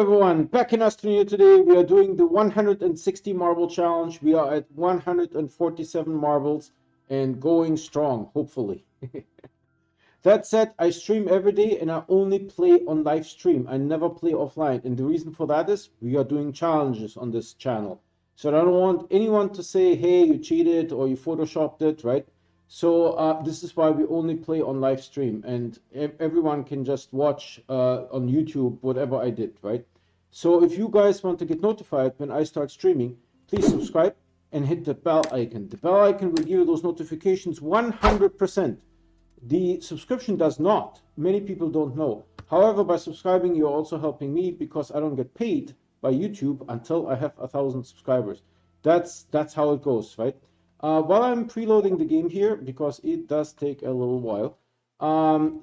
everyone, back in Astroneer today. We are doing the 160 marble challenge. We are at 147 marbles and going strong, hopefully. That said, I stream every day and I only play on live stream. I never play offline. And the reason for that is we are doing challenges on this channel. So I don't want anyone to say, hey, you cheated or you photoshopped it, right? So this is why we only play on live stream, and everyone can just watch on YouTube whatever I did, right? So if you guys want to get notified when I start streaming, please subscribe and hit the bell icon. The bell icon will give you those notifications 100%. The subscription does not. Many people don't know. However, by subscribing, you're also helping me because I don't get paid by YouTube until I have 1,000 subscribers. That's how it goes, right? While I'm preloading the game here, because it does take a little while,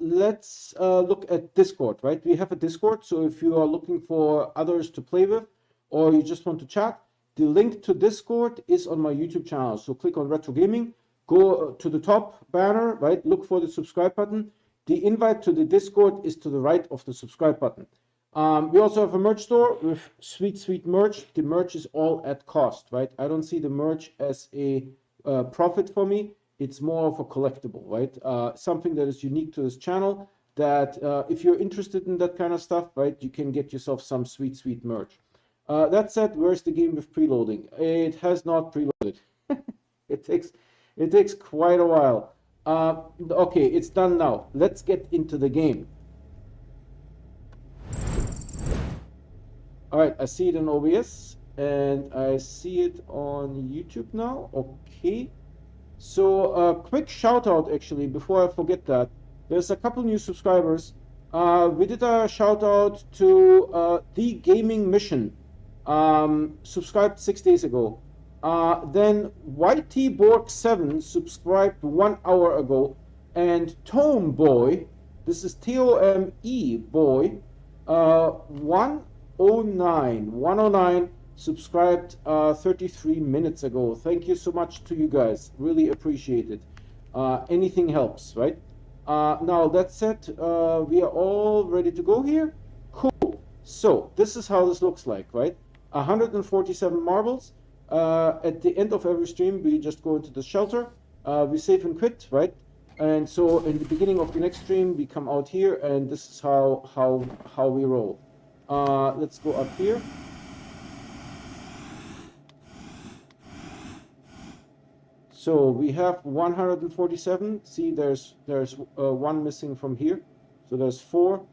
let's look at Discord, right? We have a Discord, so if you are looking for others to play with, or you just want to chat, the link to Discord is on my YouTube channel. So click on Retro Gaming, go to the top banner, right? Look for the subscribe button. The invite to the Discord is to the right of the subscribe button. We also have a merch store with sweet merch. The merch is all at cost, right? I don't see the merch as a profit for me. It's more of a collectible, right? Something that is unique to this channel that if you're interested in that kind of stuff, right, you can get yourself some sweet merch. That said, where's the game with preloading? It has not preloaded. it takes quite a while. Okay, it's done now. Let's get into the game. All right, I see it in OBS and I see it on YouTube now. Okay. So a quick shout out actually before I forget that. There's a couple new subscribers. We did a shout out to The Gaming Mission. Subscribed 6 days ago. Then YT Borg7 subscribed 1 hour ago. And Tome Boy, this is Tome Boy, 109 subscribed 33 minutes ago. Thank you so much to you guys. Really appreciate it. Anything helps, right? Now that said, we are all ready to go here. Cool. So this is how this looks like, right? 147 marbles. At the end of every stream, we just go into the shelter. We save and quit, right? And so in the beginning of the next stream, we come out here, and this is how we roll. Let's go up here. So we have 147. See, there's one missing from here. So there's 4,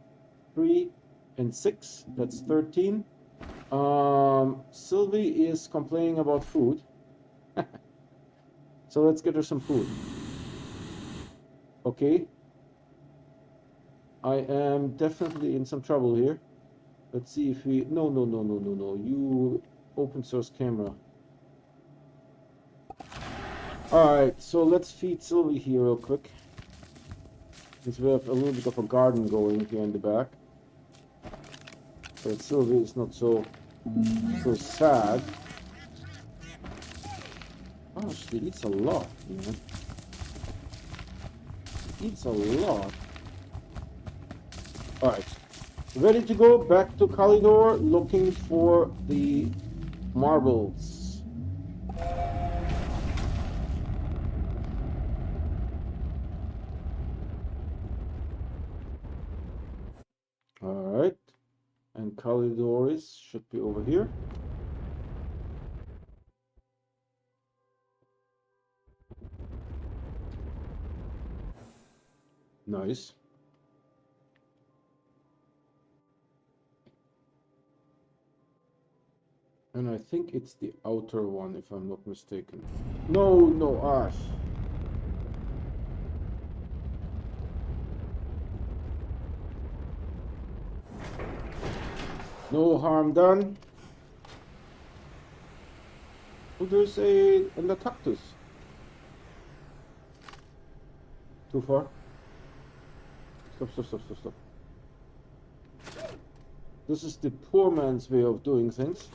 3, and 6. That's 13. Sylvie is complaining about food. So let's get her some food. Okay. I am definitely in some trouble here. Let's see if we... No. You open source camera. Alright, so let's feed Sylvie here real quick. Since we have a little bit of a garden going here in the back. But Sylvie is not so sad. Oh, she eats a lot, man. She eats a lot. Alright. Ready to go back to Kalidor, looking for the marbles. Alright. And Kalidor should be over here. Nice. And I think it's the outer one, if I'm not mistaken. No, Ash. No harm done. Oh, there's and the cactus. Too far. Stop. This is the poor man's way of doing things.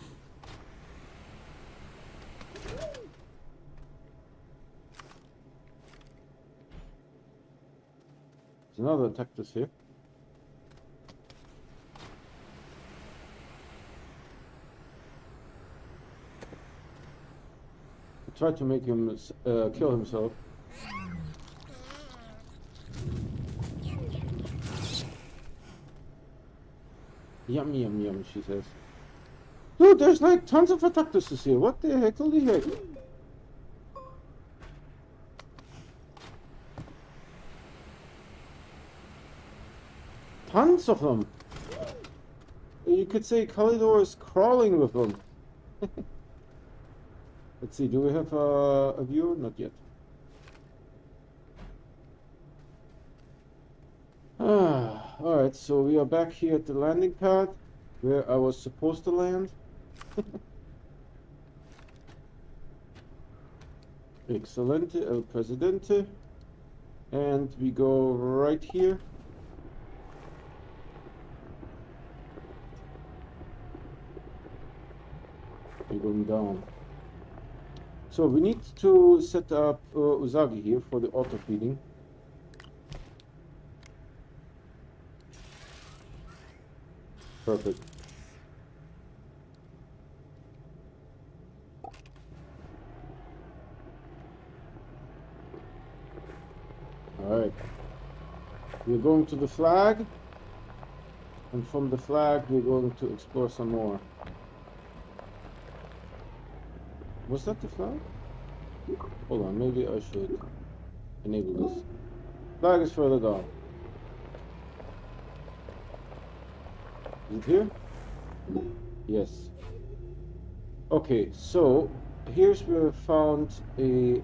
There's another cactus here. tried to make him kill himself. Yum, yum, yum, she says. Dude, there's like tons of Attactuses here. What the heck? Holy heck. Tons of them. You could say Kalidor is crawling with them. Let's see, do we have a viewer? Not yet. Alright, so we are back here at the landing pad where I was supposed to land. Excelente, el presidente. And we go right here. We're going down. So we need to set up Usagi here for the auto feeding. Perfect. Alright. We're going to the flag. And from the flag we're going to explore some more. Was that the flag? Hold on, maybe I should enable this. Flag is further down. Is it here? Yes. Okay, so here's where I found a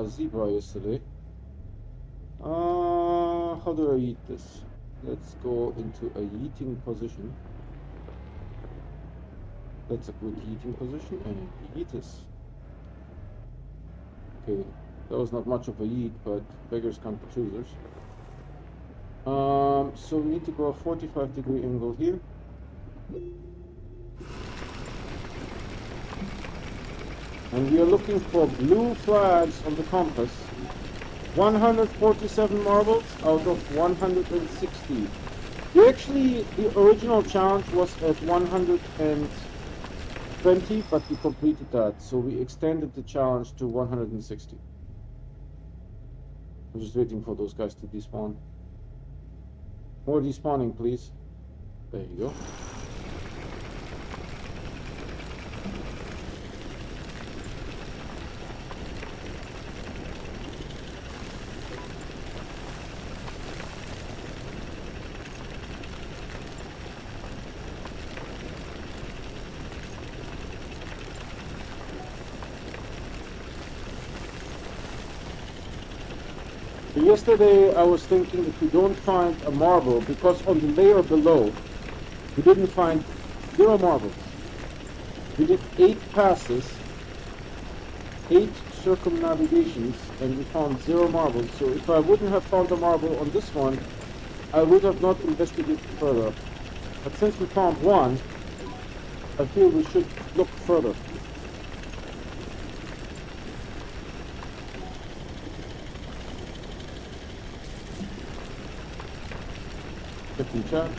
zebra yesterday. How do I eat this? Let's go into a yeeting position. That's a good yeeting position, and yeet this. Okay, that was not much of a yeet, but beggars can't be choosers. So we need to go a 45-degree angle here. And we are looking for blue flags on the compass. 147 marbles out of 160. Actually, the original challenge was at 120, but we completed that, so we extended the challenge to 160. I'm just waiting for those guys to despawn. More despawning, please. There you go. Yesterday I was thinking if we don't find a marble, because on the layer below we didn't find 0 marbles. We did 8 passes, 8 circumnavigations, and we found 0 marbles. So if I wouldn't have found a marble on this one, I would have not investigated further. But since we found one, I feel we should look further. Captain Chat.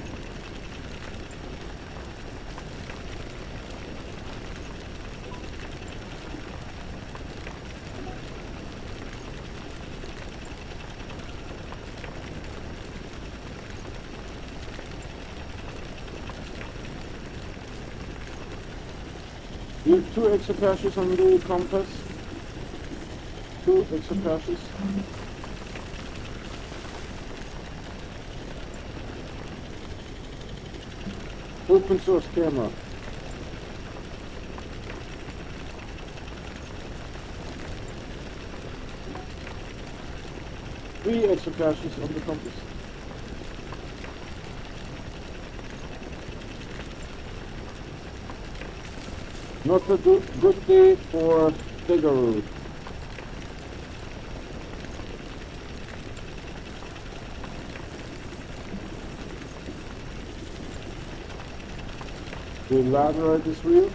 We have 2 exocaches on the compass. 2 exocaches. Open source camera. Three exocaches on the compass. Not a good day for Diggeroo. The ladder at this wheel.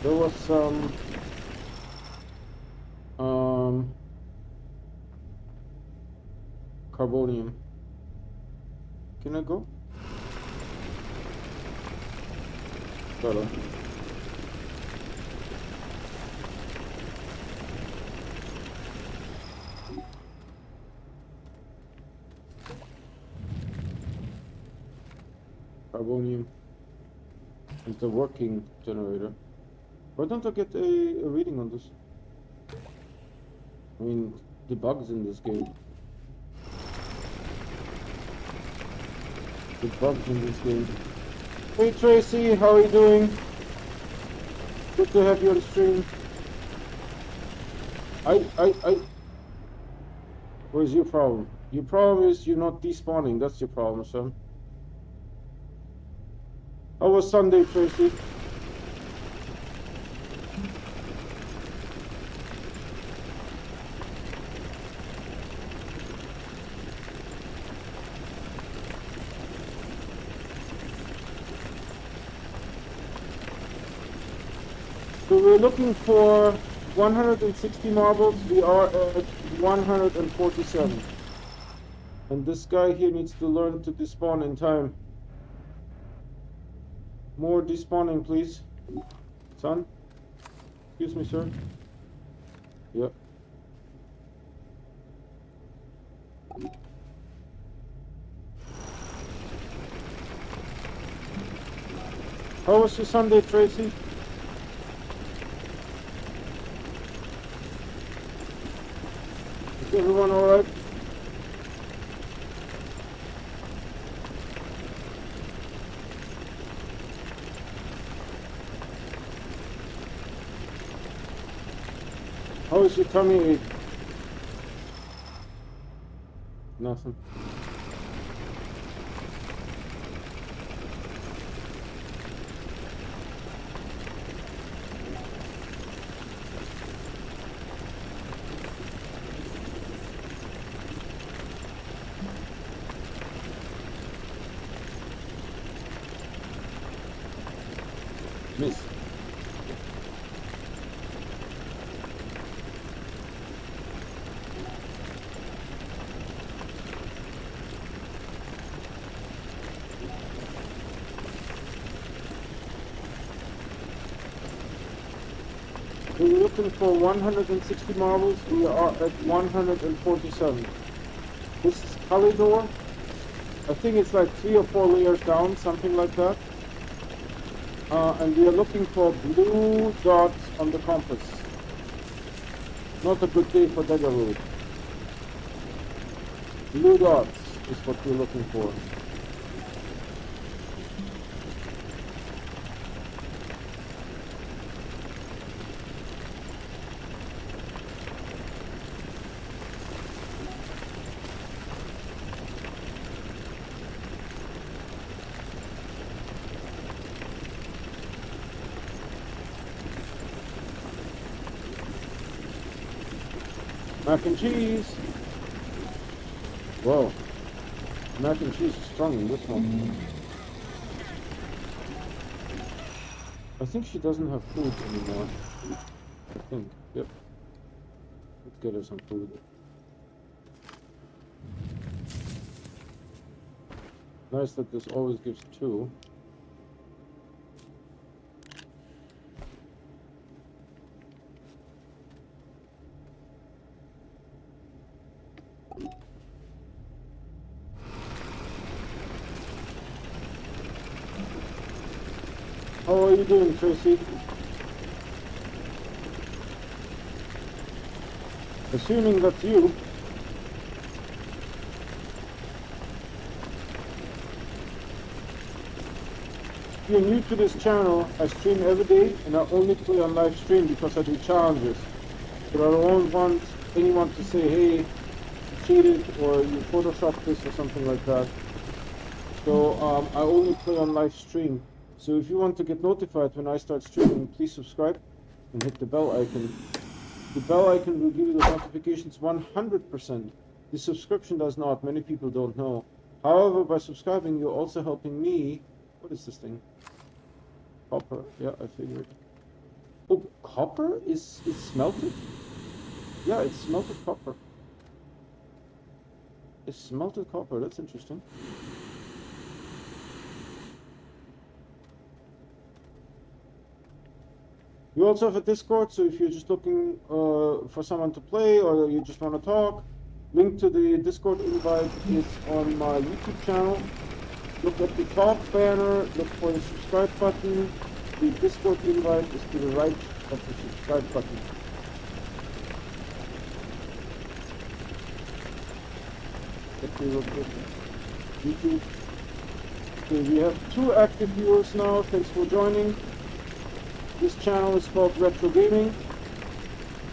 There was some Carbonium. Can I go? Better. Carbonium. It's the working generator. Why don't I get a reading on this? I mean, the bugs in this game. The bugs in this game. Hey Tracy, how are you doing? Good to have you on stream. Where's your problem? Your problem is you're not despawning. That's your problem, son. How was Sunday, Tracy? So we're looking for 160 marbles. We are at 147. And this guy here needs to learn to despawn in time. More despawning, please. Son? Excuse me, sir? Yep. How was your Sunday, Tracy? Is everyone alright? How is your tummy ache? Nothing. Miss. We're looking for 160 marbles. We are at 147. This is Kalidor. I think it's like 3 or 4 layers down, something like that. And we are looking for blue dots on the compass. Not a good day for Dagger Road. Blue dots is what we're looking for. Mac and cheese. Whoa. Mac and cheese is strong in this one. I think she doesn't have food anymore. I think. Yep. Let's get her some food. Nice that this always gives 2. How are you doing, Tracy? Assuming that's you. If you're new to this channel, I stream every day and I only play on live stream because I do challenges. But I don't want anyone to say, hey, you cheated or you photoshopped this or something like that. So I only play on live stream. So if you want to get notified when I start streaming, please subscribe and hit the bell icon. The bell icon will give you the notifications 100%. The subscription does not. Many people don't know. However, by subscribing, you're also helping me. What is this thing? Copper. Yeah, I figured. Oh, copper is smelted? Yeah, it's smelted copper. is smelted copper. That's interesting. We also have a Discord, so if you're just looking for someone to play or you just want to talk, link to the Discord invite is on my YouTube channel. Look at the top banner, look for the subscribe button. The Discord invite is to the right of the subscribe button. Let me look at YouTube. Okay, we have 2 active viewers now. Thanks for joining. This channel is called Retro Gaming.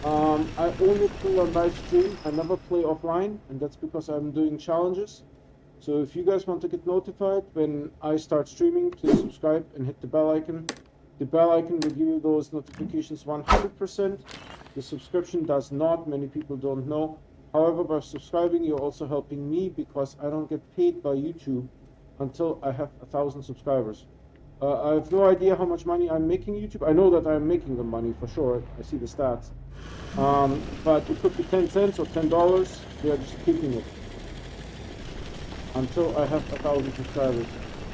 I only play on live stream. I never play offline, and that's because I'm doing challenges. So if you guys want to get notified when I start streaming, please subscribe and hit the bell icon. The bell icon will give you those notifications 100%. The subscription does not. Many people don't know. However, by subscribing, you're also helping me because I don't get paid by YouTube until I have 1,000 subscribers. I have no idea how much money I'm making YouTube. I know that I'm making the money for sure. I see the stats. But it could be 10 cents or $10. They are just keeping it until I have 1,000 subscribers.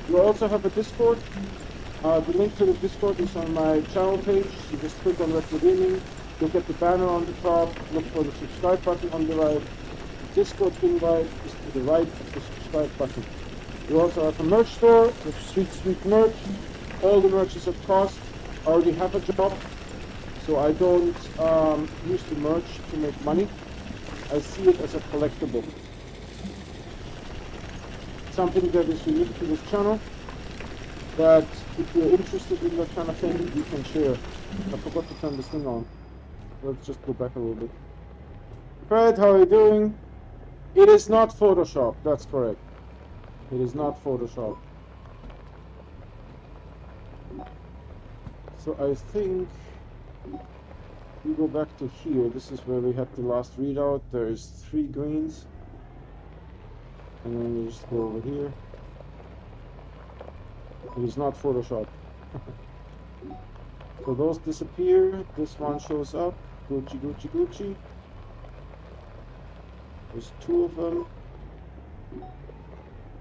You also have a Discord. The link to the Discord is on my channel page. You just click on Retro Gaming, look at the banner on the top, look for the subscribe button on the right. The Discord invite is to the right of the subscribe button. We also have a merch store with sweet merch. All the merch is at cost. I already have a job, so I don't use the merch to make money. I see it as a collectible. Something that is unique to this channel, that if you're interested in that kind of thing, you can share. I forgot to turn this thing on. Let's just go back a little bit. Fred, how are you doing? It is not Photoshop, that's correct. It is not Photoshop. So I think we go back to here. This is where we had the last readout. There is 3 greens. And then we just go over here. It is not Photoshop. So those disappear. This one shows up. Gucci, Gucci, Gucci. There's 2 of them.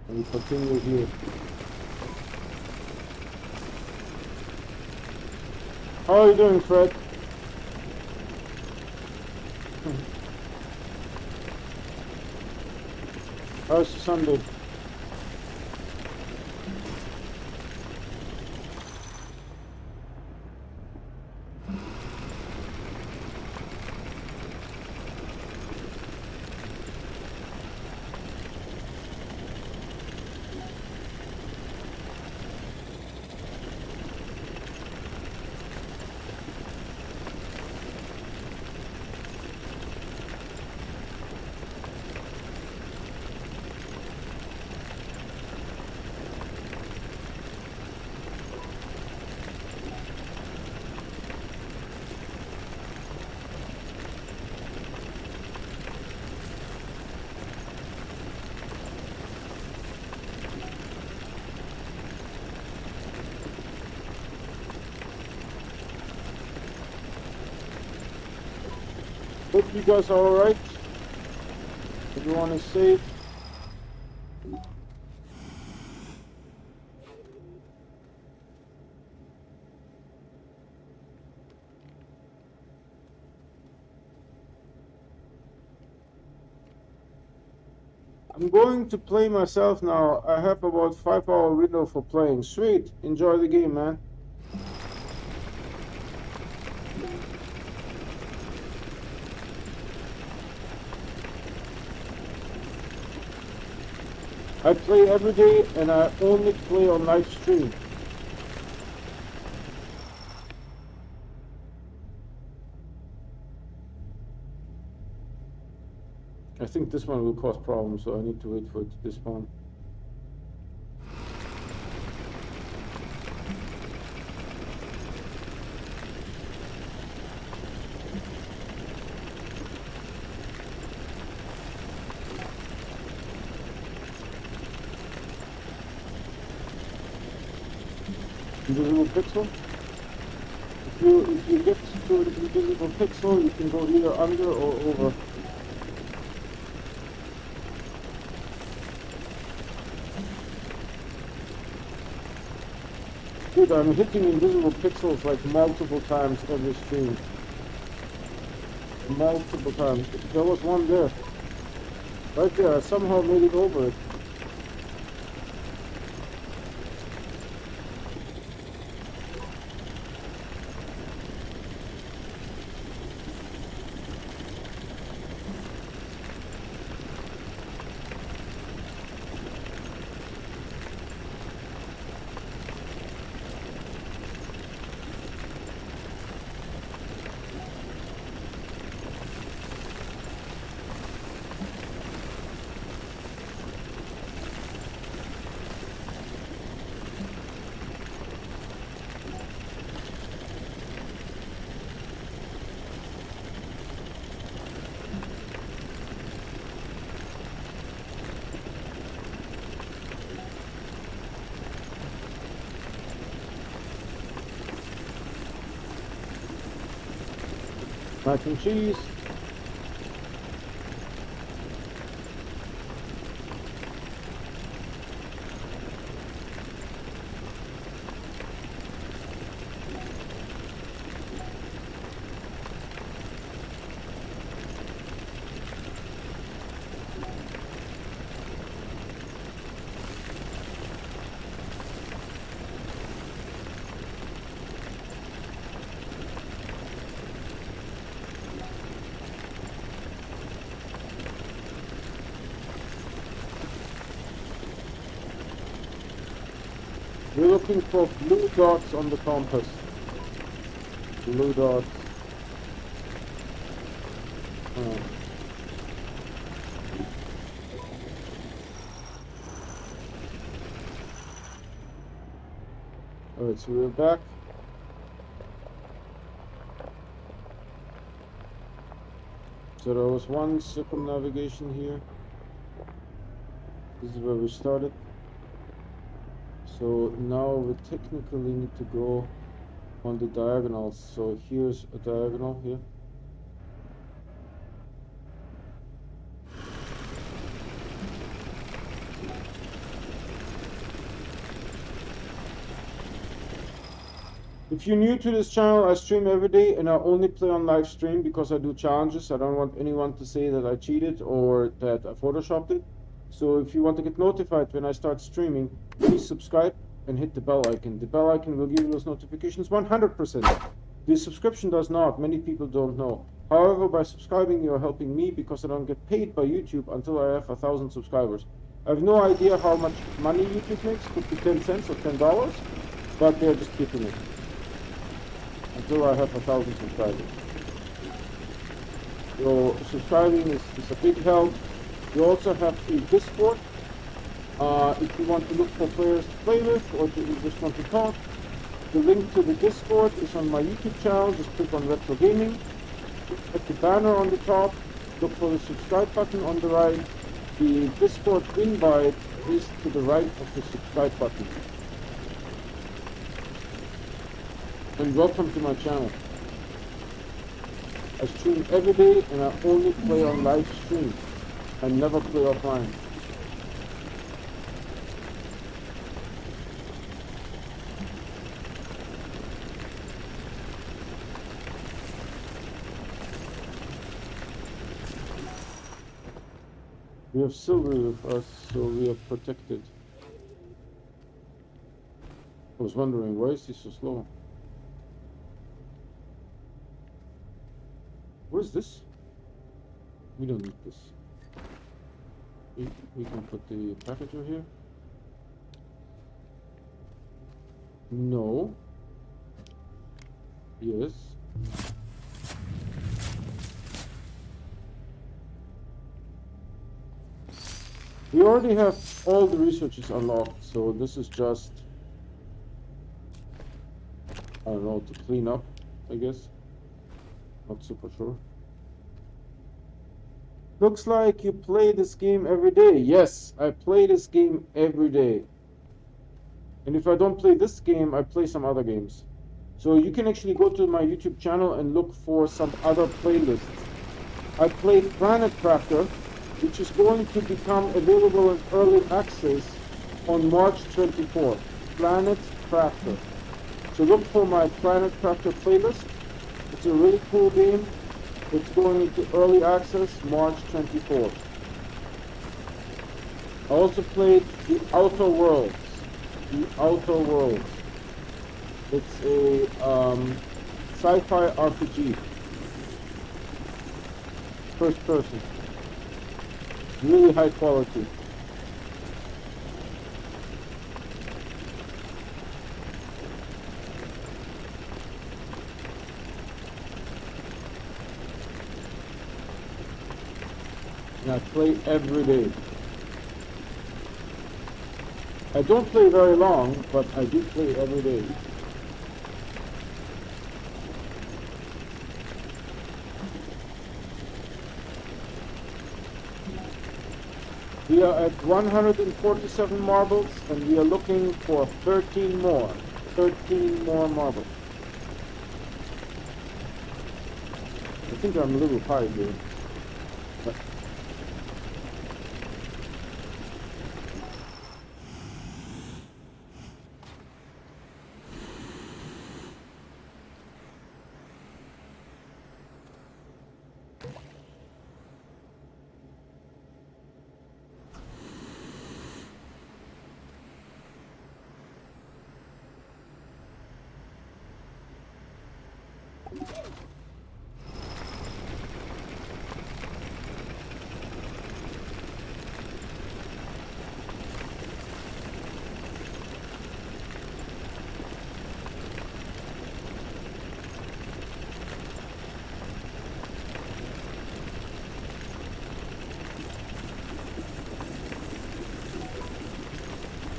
And we continue here. How are you doing, Fred? How's your Sunday? Hope you guys are alright. Everyone is safe. I'm going to play myself now. I have about 5-hour window for playing. Sweet. Enjoy the game, man. I play every day and I only play on live stream. I think this one will cause problems, so I need to wait for it to despawn. Invisible pixel. If you get to the invisible pixel, you can go either under or over. Dude, I'm hitting invisible pixels like multiple times every stream. Multiple times. There was one there. Right there, I somehow made it over it. Mac and cheese. We're looking for blue dots on the compass. Blue dots. Alright, so we're back. So there was one circumnavigation here. This is where we started. So now we technically need to go on the diagonals. So here's a diagonal here. If you're new to this channel, I stream every day and I only play on live stream because I do challenges. I don't want anyone to say that I cheated or that I photoshopped it. So if you want to get notified when I start streaming, please subscribe and hit the bell icon. The bell icon will give you those notifications 100%. The subscription does not. Many people don't know. However, by subscribing, you're helping me because I don't get paid by YouTube until I have 1,000 subscribers. I have no idea how much money YouTube makes. Could be 10 cents or $10, but they're just keeping it until I have 1,000 subscribers. So subscribing is a big help. You also have a Discord. If you want to look for players to play with or you just want to talk, the link to the Discord is on my YouTube channel. Just click on Retro Gaming. Click the banner on the top. Look for the subscribe button on the right. The Discord invite is to the right of the subscribe button. And welcome to my channel. I stream every day and I only play on live stream. I never play offline. We have silver with us, so we are protected. I was wondering, why is he so slow? What is this? We don't need this. We can put the packager here. No. Yes. We already have all the researches unlocked, so this is just, I don't know, to clean up, I guess. Not super sure. Looks like you play this game every day. Yes, I play this game every day. And if I don't play this game, I play some other games. So you can actually go to my YouTube channel and look for some other playlists. I played Planet Crafter, which is going to become available in early access on March 24th. Planet Crafter. So look for my Planet Crafter playlist. It's a really cool game. It's going into early access March 24th. I also played The Outer Worlds. The Outer Worlds. It's a sci-fi RPG. First person. Really high quality. And I play every day. I don't play very long, but I do play every day. We are at 147 marbles, and we are looking for 13 more. 13 more marbles. I think I'm a little high here. But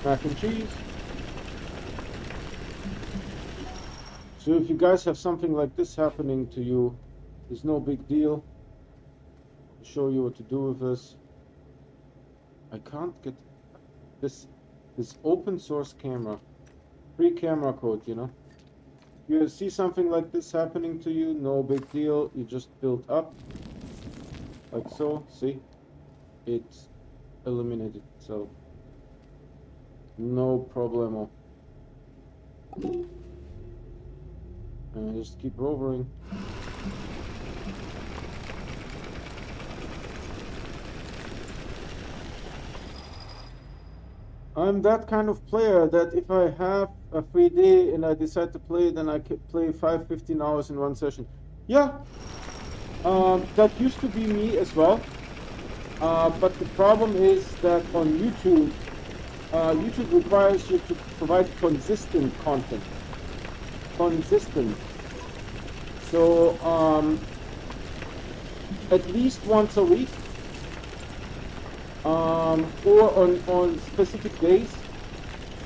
mac and cheese. So if you guys have something like this happening to you, it's no big deal. I'll show you what to do with this. I can't get this open source camera. Free camera code, you know. You see something like this happening to you, no big deal. You just build up like so. See? It's eliminated, so no problemo. And just keep rovering. I'm that kind of player that if I have a free day and I decide to play, then I can play 15 hours in one session. Yeah, that used to be me as well. But the problem is that on YouTube, YouTube requires you to provide consistent content. Consistent. So, at least once a week, or on specific days.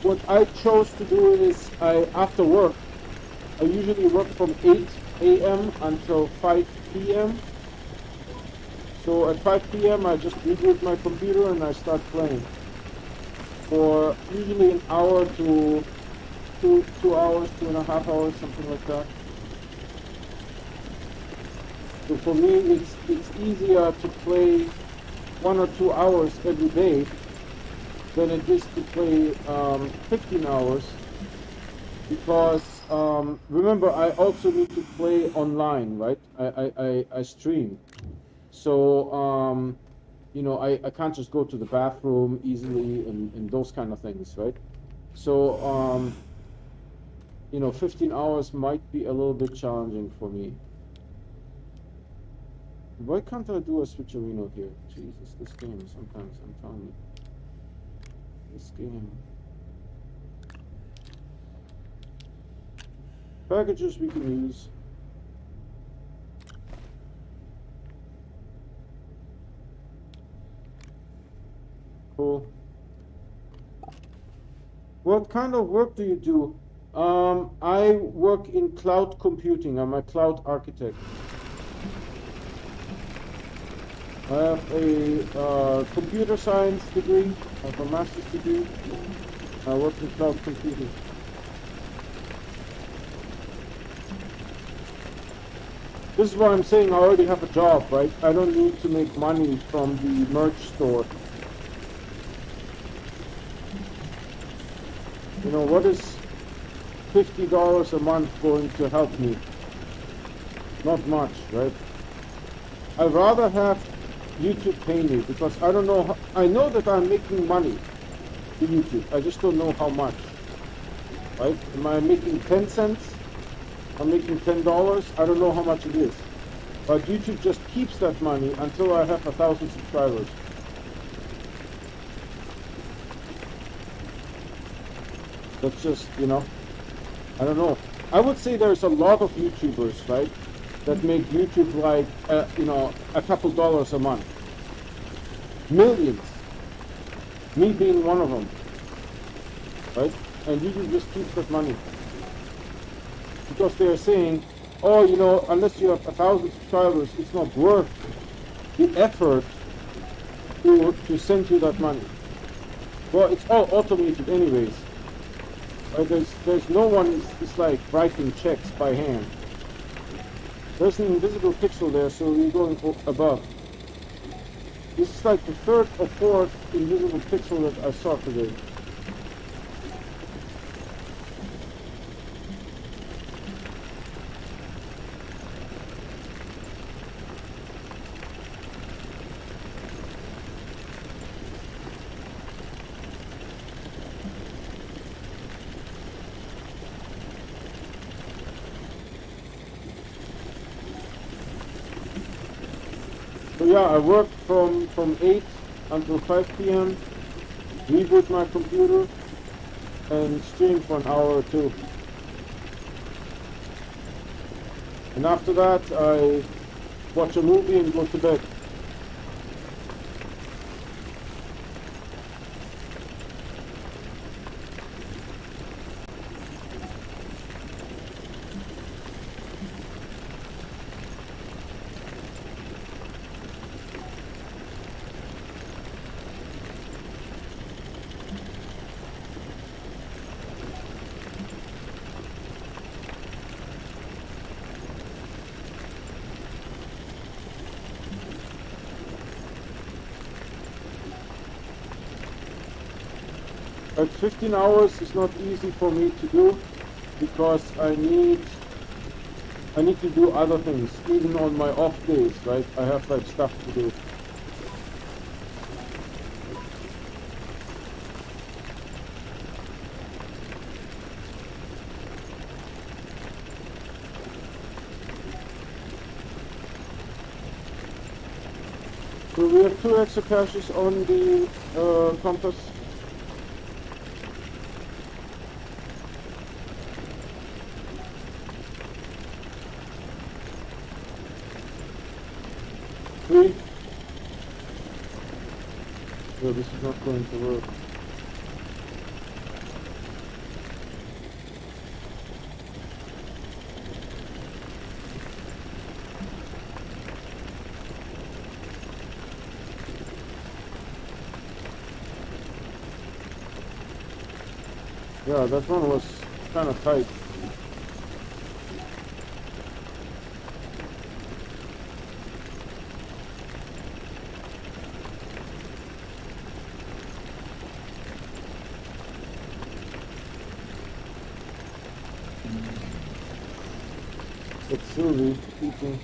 What I chose to do is, after work, I usually work from 8 a.m. until 5 p.m. So at 5 p.m. I just reboot my computer and I start playing for usually an hour to 2 hours, 2.5 hours, something like that. So for me, it's easier to play 1 or 2 hours every day than it is to play 15 hours, because remember, I also need to play online, right? I stream, so you know, I can't just go to the bathroom easily and those kind of things, right? So you know, 15 hours might be a little bit challenging for me. Why can't I do a switcherino here? Jesus, this game sometimes, I'm telling you. This game. Packages we can use. Cool. What kind of work do you do? I work in cloud computing. I'm a cloud architect. I have a computer science degree. I have a master's degree. I work in cloud computing. This is why I'm saying I already have a job, right? I don't need to make money from the merch store. You know, what is $50 a month going to help me? Not much, right? I'd rather have YouTube pay me, because I don't know how, I know that I'm making money to YouTube. I just don't know how much, right? Am I making 10 cents? I'm making $10. I don't know how much it is. But YouTube just keeps that money until I have 1,000 subscribers. That's just, you know, I don't know. I would say there's a lot of YouTubers, right, that make YouTube like, you know, a couple dollars a month. Millions. Me being one of them, right? And YouTube just keeps that money. Because they're saying, oh, you know, unless you have 1,000 subscribers, it's not worth the effort to send you that money. Well, it's all automated anyways. Right? There's no one is like writing checks by hand. There's an invisible pixel there, so you're going above. This is like the third or fourth invisible pixel that I saw today. So yeah, I work from 8 until 5 p.m., reboot my computer, and stream for an hour or two. And after that, I watch a movie and go to bed. At 15 hours is not easy for me to do, because I need to do other things, even on my off days, right? I have like stuff to do. So we have 2 exacaches on the compass. Three. No, this is not going to work. Yeah, that one was kind of tight. It's Sylvie eating.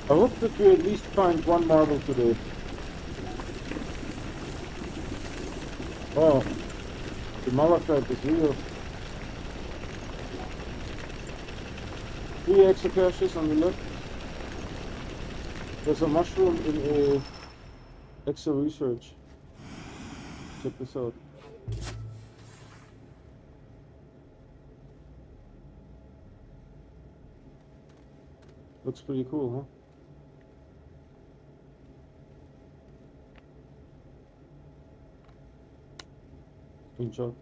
I hope that we at least find one marble today. Oh, the malachite is real. 3 exacaches on the left. There's a mushroom in a Exa research. Check this out. Looks pretty cool, huh? Screenshot.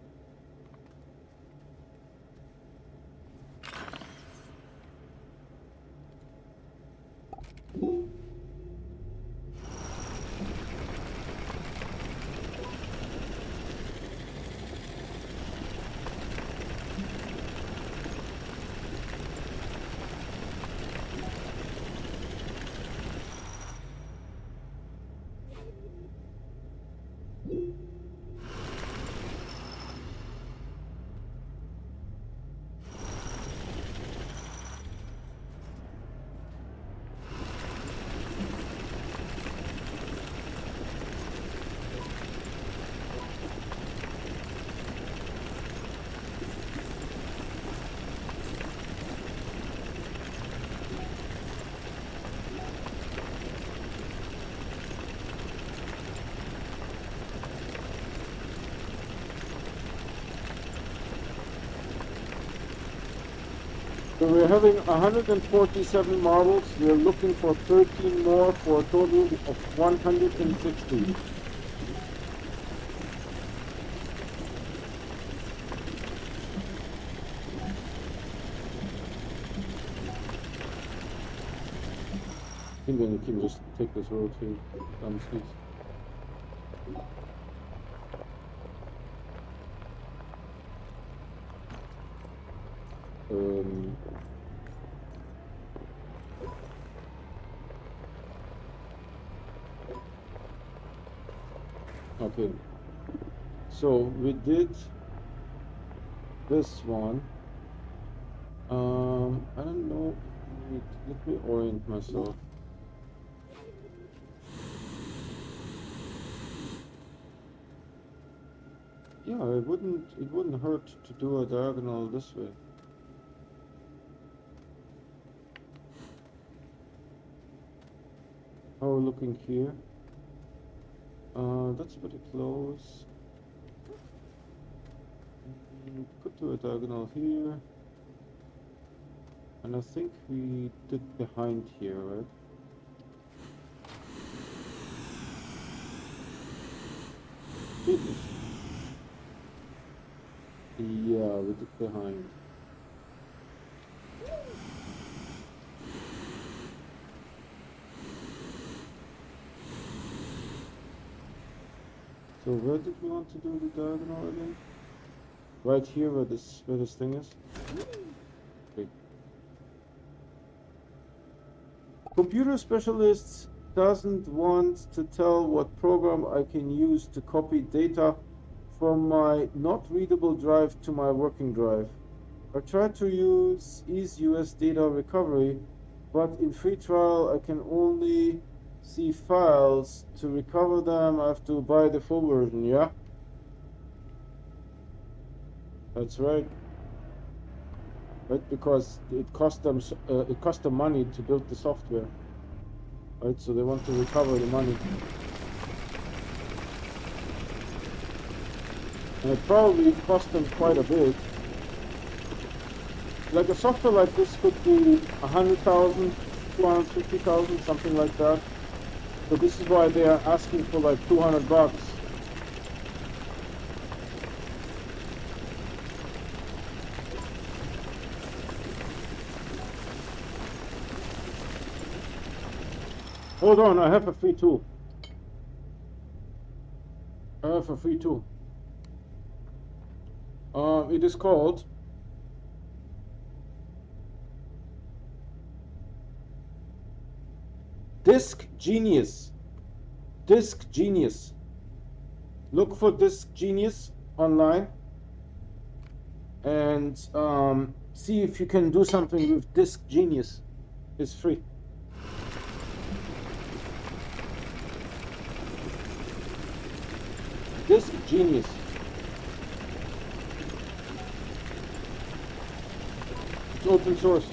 So we're having 147 marbles. We're looking for 13 more for a total of 160. I think we can just take this road here down the streets. Okay, so we did this one. I don't know. Let me orient myself. Yeah, it wouldn't hurt to do a diagonal this way. How are we looking here? That's pretty close. Could do a diagonal here. And I think we did behind here, right? Goodness. Yeah, we did behind. So where did we want to do the diagonal again? Right here where this thing is? Okay. Computer specialists doesn't want to tell what program I can use to copy data from my not readable drive to my working drive. I tried to use EaseUS data recovery, but in free trial I can only see files. To recover them I have to buy the full version, yeah? That's right. Right, because it cost them money to build the software. Right, so they want to recover the money. And it probably cost them quite a bit. Like a software like this could be 100,000, 250,000, something like that. So this is why they are asking for like $200. Hold on, I have a free tool. I have a free tool. It is called Disk Genius. Disk Genius. Look for Disk Genius online and see if you can do something with Disk Genius. It's free. Disk Genius. It's open source.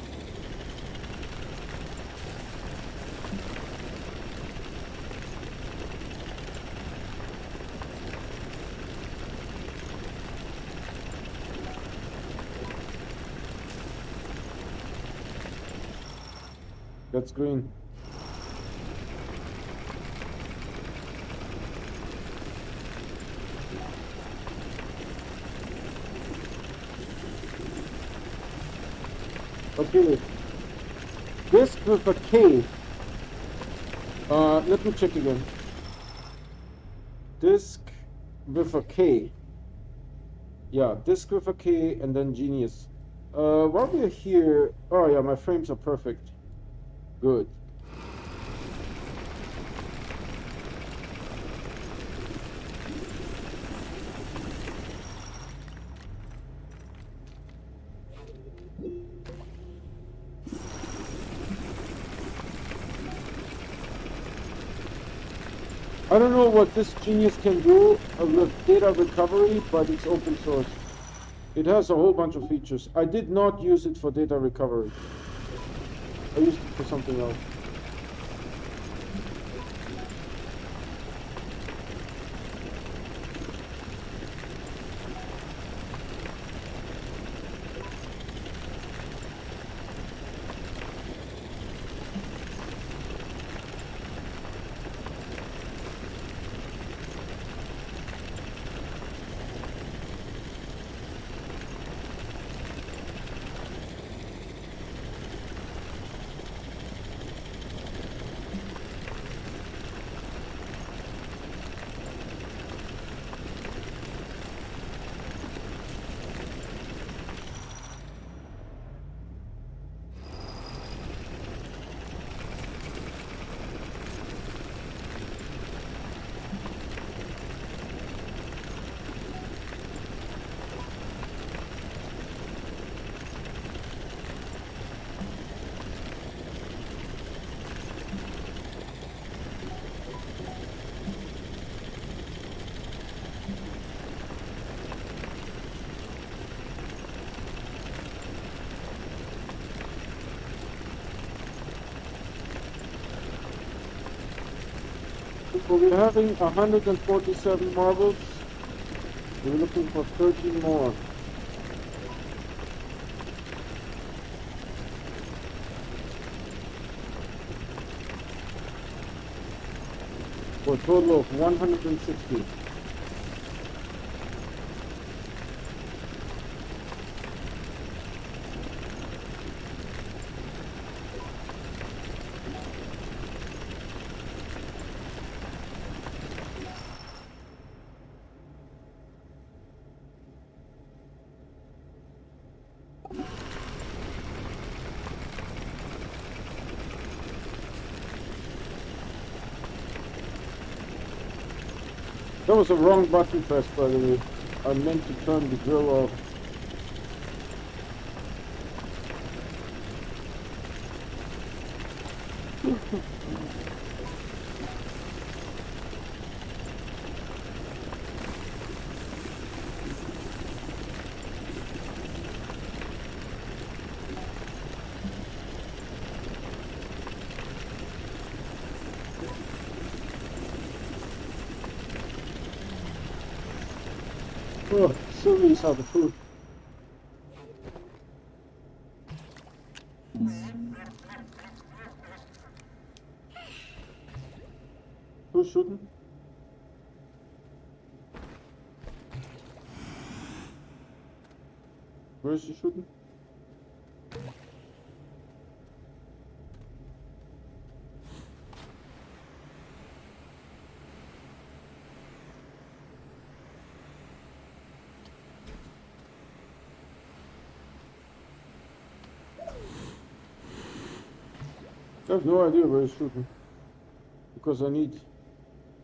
That's green. Okay. Disk with a K. Let me check again. Disk with a K. Yeah, disk with a K and then genius. While we're here, oh yeah, my frames are perfect. Good. I don't know what this genius can do with data recovery, but it's open source. It has a whole bunch of features. I did not use it for data recovery. I used it for something else. So we're having 147 marbles. We're looking for 13 more. For a total of 160. That was a wrong button press, by the way. I meant to turn the drill off. Oh, Sylvie's out of food. Who's shooting? Where is he shooting? I have no idea where he's shooting. Because I need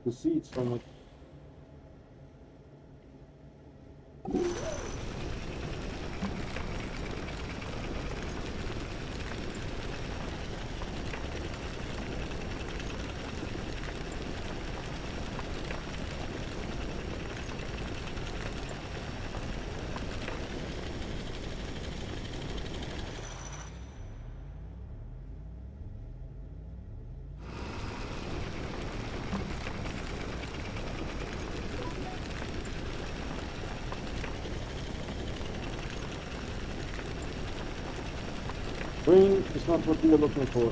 the seeds from it. Green is not what we are looking for.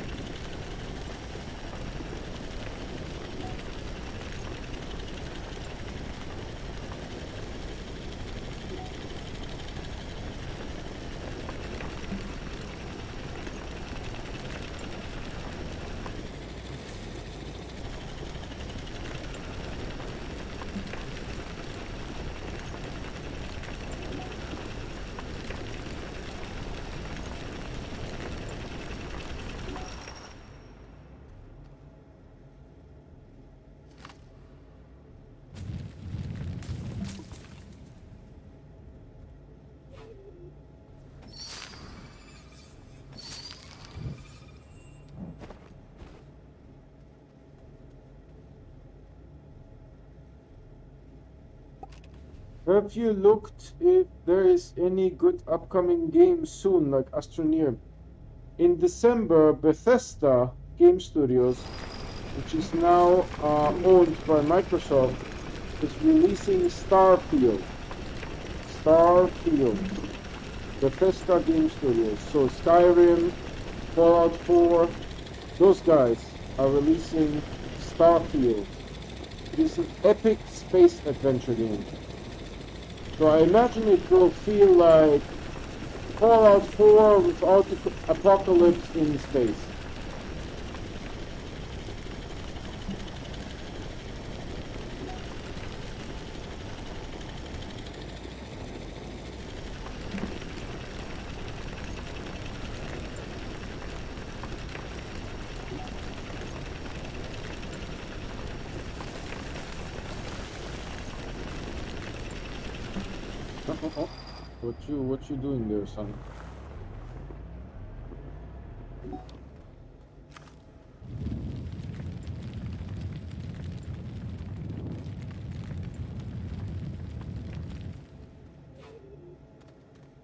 Have you looked if there is any good upcoming game soon, like Astroneer? In December, Bethesda Game Studios, which is now owned by Microsoft, is releasing Starfield. Starfield. Bethesda Game Studios. So Skyrim, Fallout 4, those guys are releasing Starfield. It is an epic space adventure game. So I imagine it will feel like Fallout 4 without the apocalypse in space. What you doing there, son?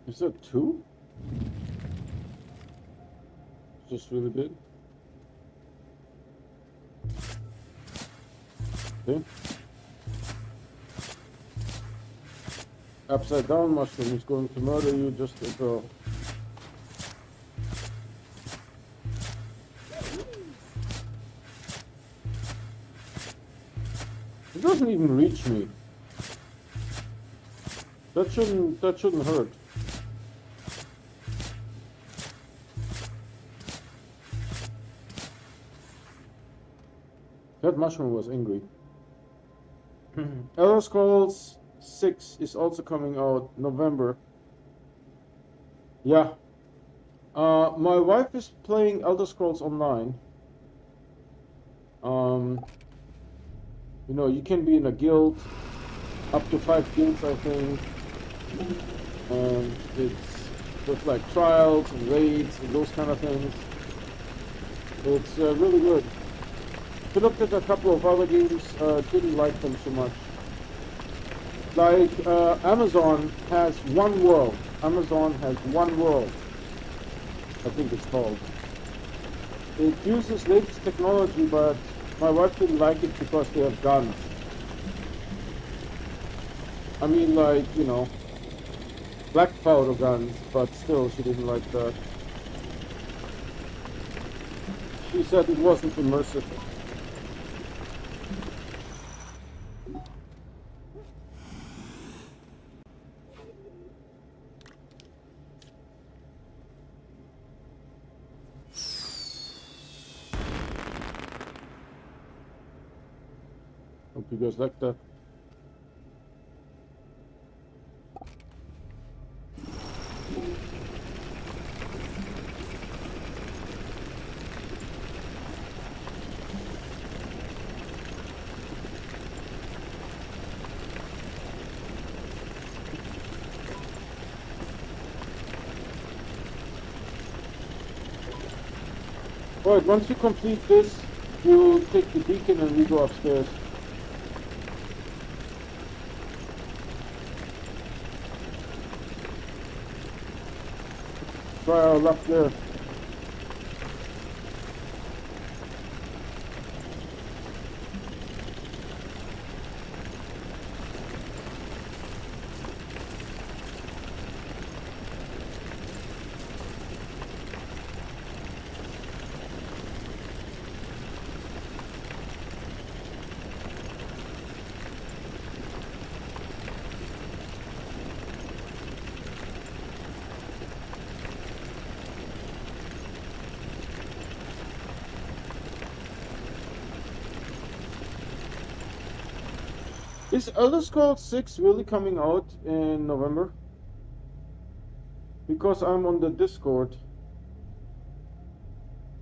Is that two? Just really big. Okay. Upside down mushroom is going to murder you just as well. It doesn't even reach me. That shouldn't hurt. That mushroom was angry. Elder Scrolls 6 is also coming out November. Yeah. My wife is playing Elder Scrolls Online. You know, you can be in a guild, up to 5 guilds, I think. And it's with like trials and raids and those kind of things. It's really good. I looked at a couple of other games, didn't like them so much. Like Amazon has one world. Amazon has one world, I think it's called. It uses latest technology, but my wife didn't like it because they have guns. I mean, like, you know, black powder guns, but still she didn't like that. She said it wasn't immersive. Hope you guys like that. Alright, once you complete this, you take the beacon and we go upstairs. Try our luck there. Is Elder Scrolls 6 really coming out in November? Because I'm on the Discord.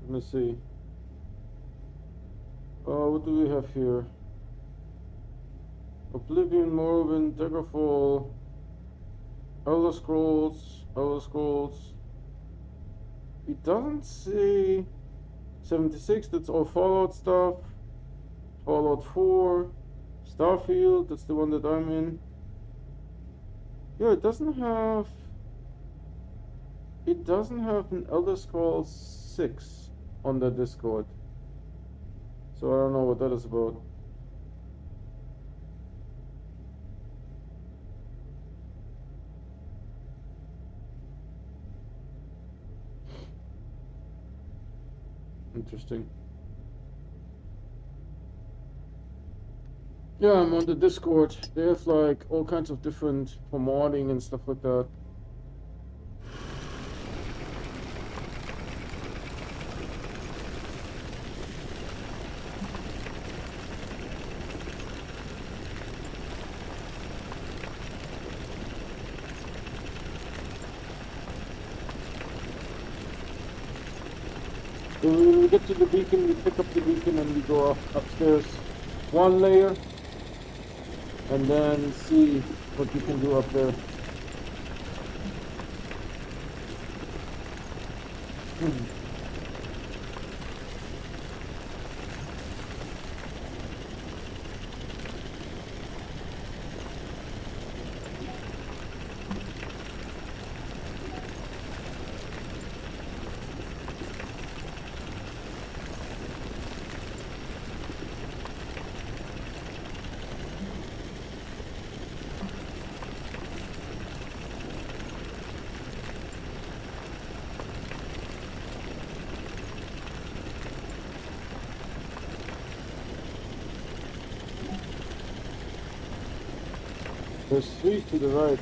Let me see. What do we have here? Oblivion, Morrowind, Daggerfall, Elder Scrolls. It doesn't say 76, that's all Fallout stuff. Fallout 4. Starfield, that's the one that I'm in. Yeah, it doesn't have an Elder Scrolls 6 on the Discord. So I don't know what that is about. Interesting. Yeah, I'm on the Discord. They have like all kinds of different for modding and stuff like that. So when we get to the beacon, we pick up the beacon and we go upstairs one layer and then see what you can do up there. There's 3 to the right.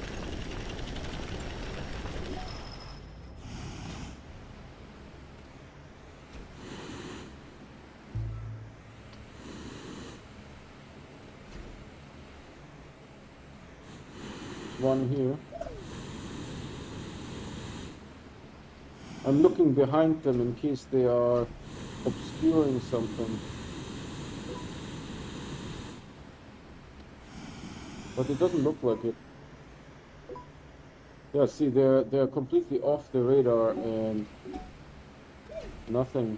One here. I'm looking behind them in case they are obscuring something. But it doesn't look like it. Yeah, see, they're completely off the radar and nothing.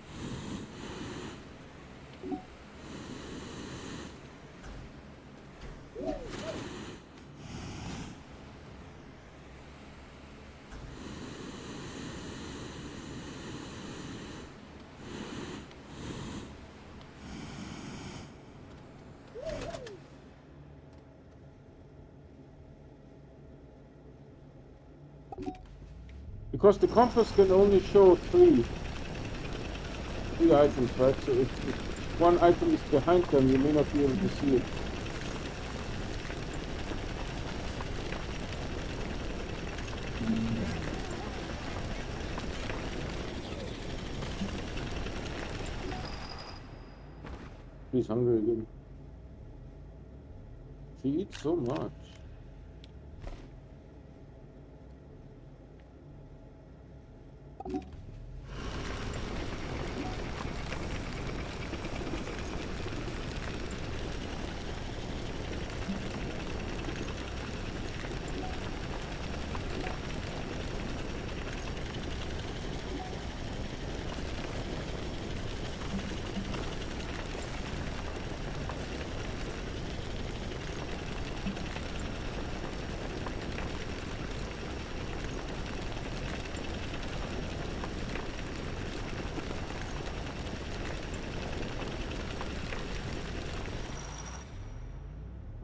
Because the compass can only show three items, right? So if one item is behind them, you may not be able to see it. He's hungry again. He eats so much.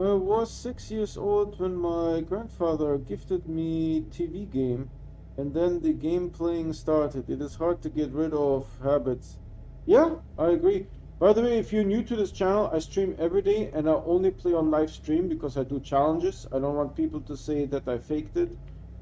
I was 6 years old when my grandfather gifted me TV game, and then the game playing started. It is hard to get rid of habits. Yeah, I agree. By the way, if you're new to this channel, I stream every day and I only play on live stream because I do challenges. I don't want people to say that I faked it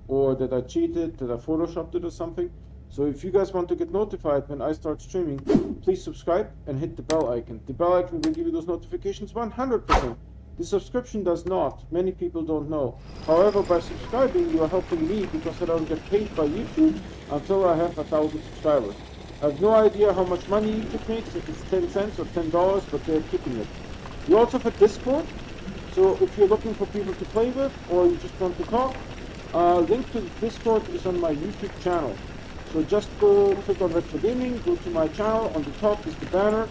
or that I cheated, that I photoshopped it or something. So if you guys want to get notified when I start streaming, please subscribe and hit the bell icon. The bell icon will give you those notifications 100%. The subscription does not. Many people don't know. However, by subscribing, you are helping me because I don't get paid by YouTube until I have 1,000 subscribers. I have no idea how much money YouTube makes, if it's 10 cents or $10, but they're keeping it. We also have a Discord, so if you're looking for people to play with or you just want to talk, link to the Discord is on my YouTube channel. So just go click on Red for Gaming, go to my channel, on the top is the banner,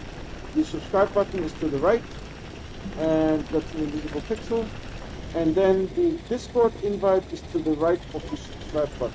the subscribe button is to the right, and that's an invisible pixel, and then the Discord invite is to the right of the subscribe button.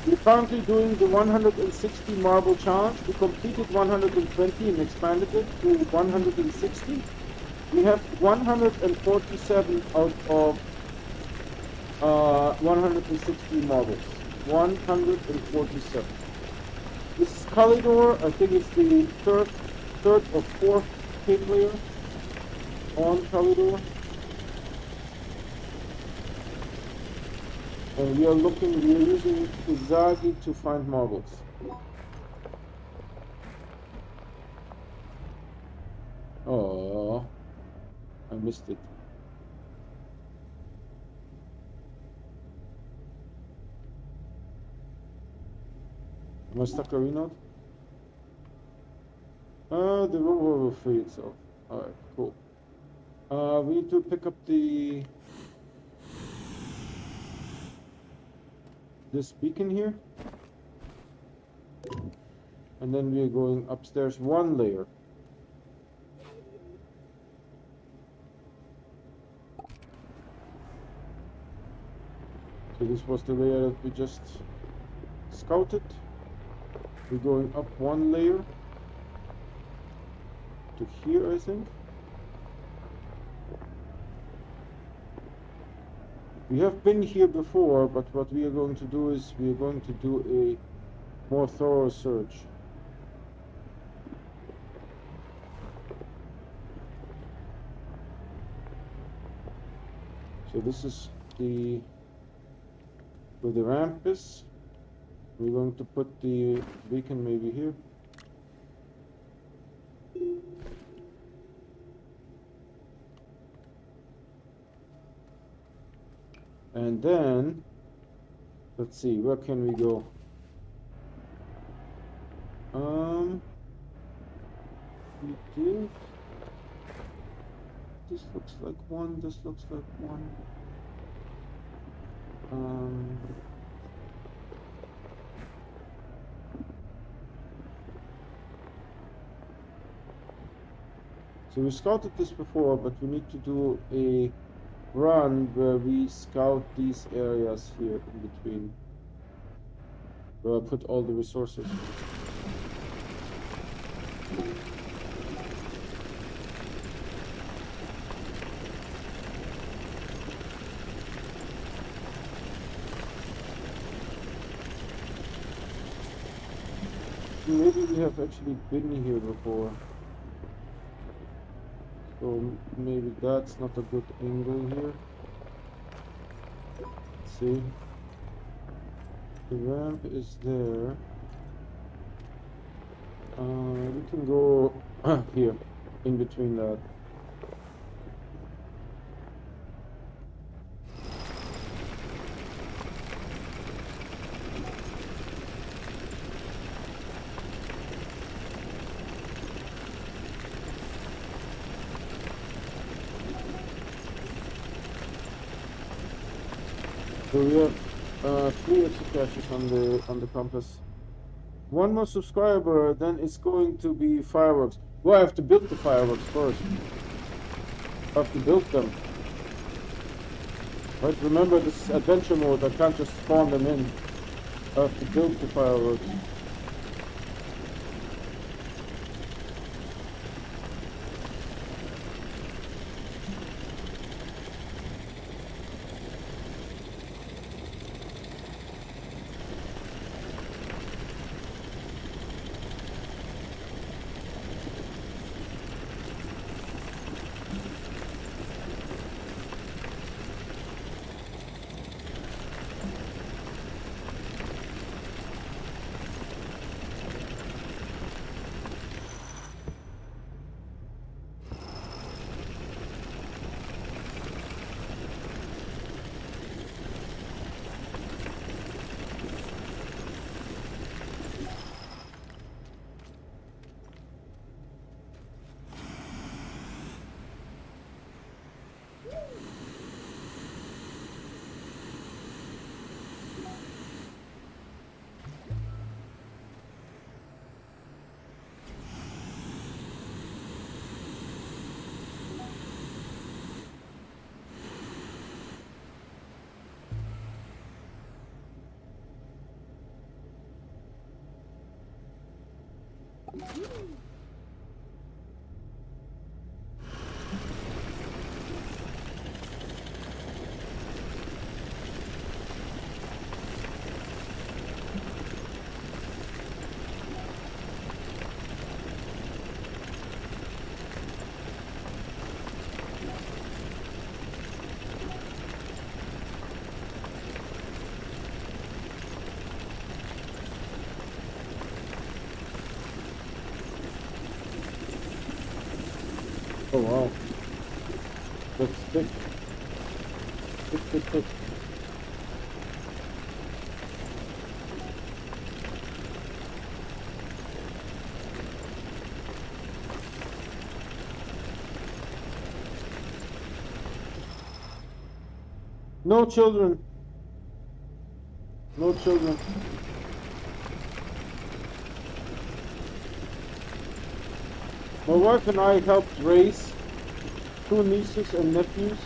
We're currently doing the 160 marble challenge. We completed 120 and expanded it to 160. We have 147 out of 160 marbles. 147. This is Kalidor. I think it's the third or fourth K player on Kalidor. And we are using Izagi to find marbles. Oh, I missed it. Am I stuck a reload? The rover will free itself. Alright, cool. We need to pick up this beacon here. And then we are going upstairs one layer. So this was the layer that we just scouted. We're going up one layer to here, I think. We have been here before, but what we are going to do is we are going to do a more thorough search. So this is where the ramp is. We're going to put the beacon maybe here. And then, let's see, where can we go? We did. This looks like one, this looks like one. So we scouted this before, but we need to do a run where we scout these areas here in between, where I put all the resources. Maybe we have actually been here before. So maybe that's not a good angle here. Let's see. The ramp is there. We can go here, in between that. So we have 3 extra caches on the compass. One more subscriber, then it's going to be fireworks. Well, I have to build the fireworks first. I have to build them. Right, remember this is adventure mode, I can't just spawn them in. I have to build the fireworks. Oh wow, that's thick, thick, thick, thick. No children, no children. My wife and I helped raise 2 nieces and nephews.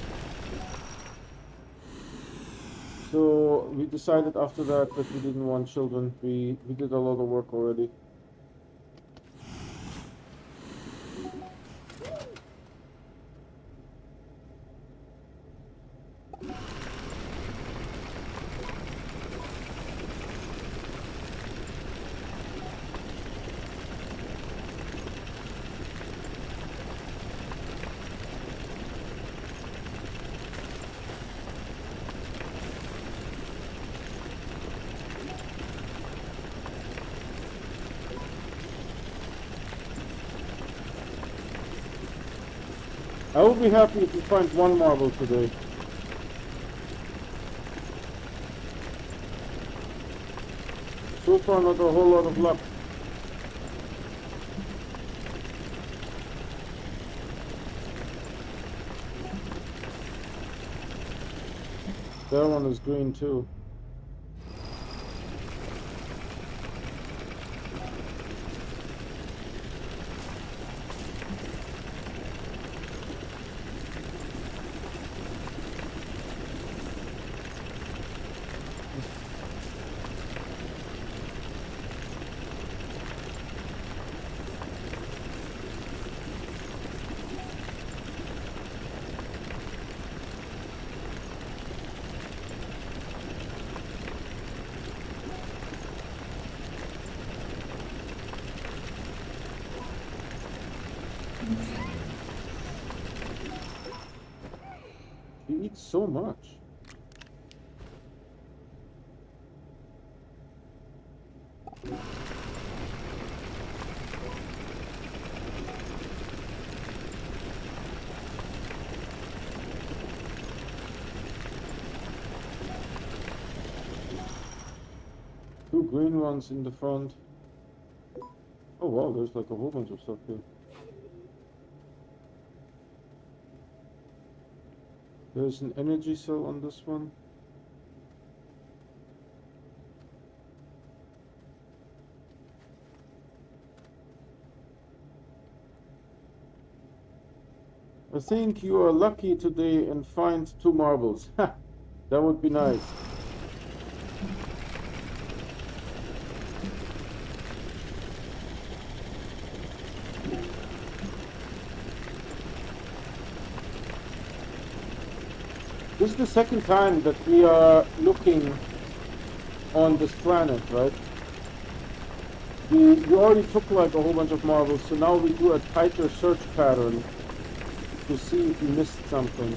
So we decided after that we didn't want children. We did a lot of work already. I will be happy if we find one marble today. So far not a whole lot of luck. That one is green too. He eats so much. Two green ones in the front. Oh wow, there's like a whole bunch of stuff here. There's an energy cell on this one. I think you are lucky today and find 2 marbles. Ha! That would be nice. This is the second time that we are looking on this planet, right? We already took like a whole bunch of marbles, so now we do a tighter search pattern to see if we missed something.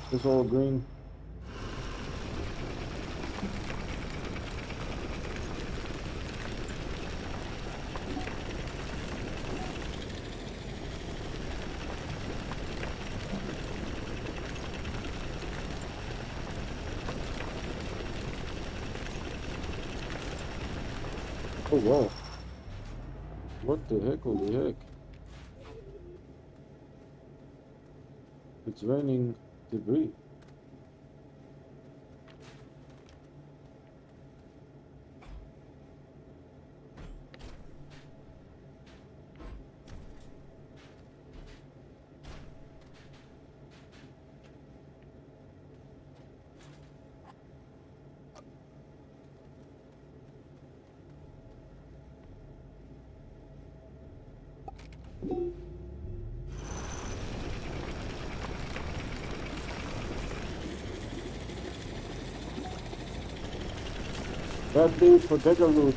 It's all green. Oh wow. What the heck, holy heck. It's raining debris. Bad day for dagger loot.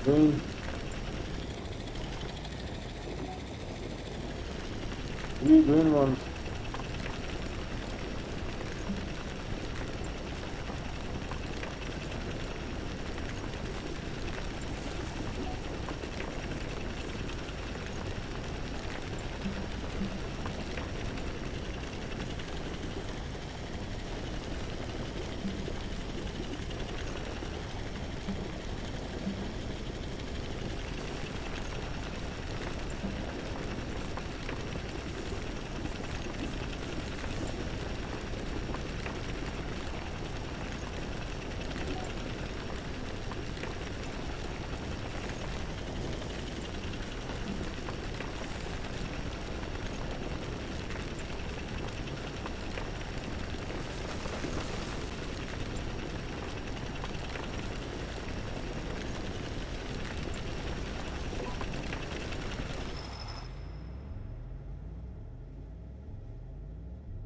Green. 3 green ones.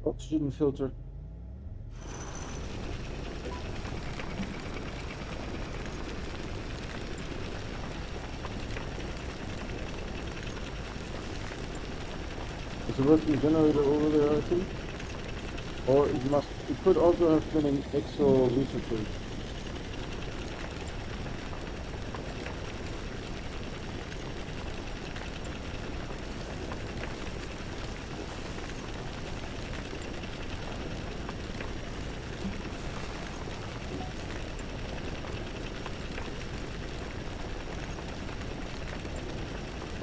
Oxygen filter. Is a working generator over there, I think? Or it could also have been an exo researcher.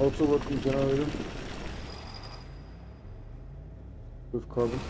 Also working generator with carbon.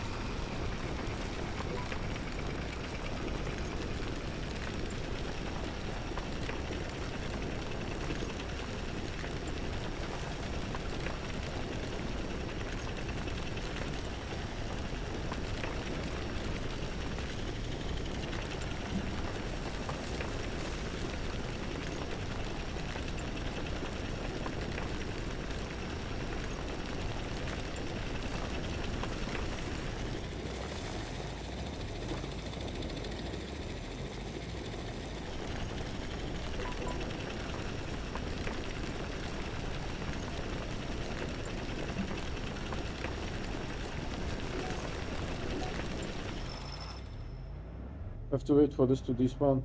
Have to wait for this to despawn.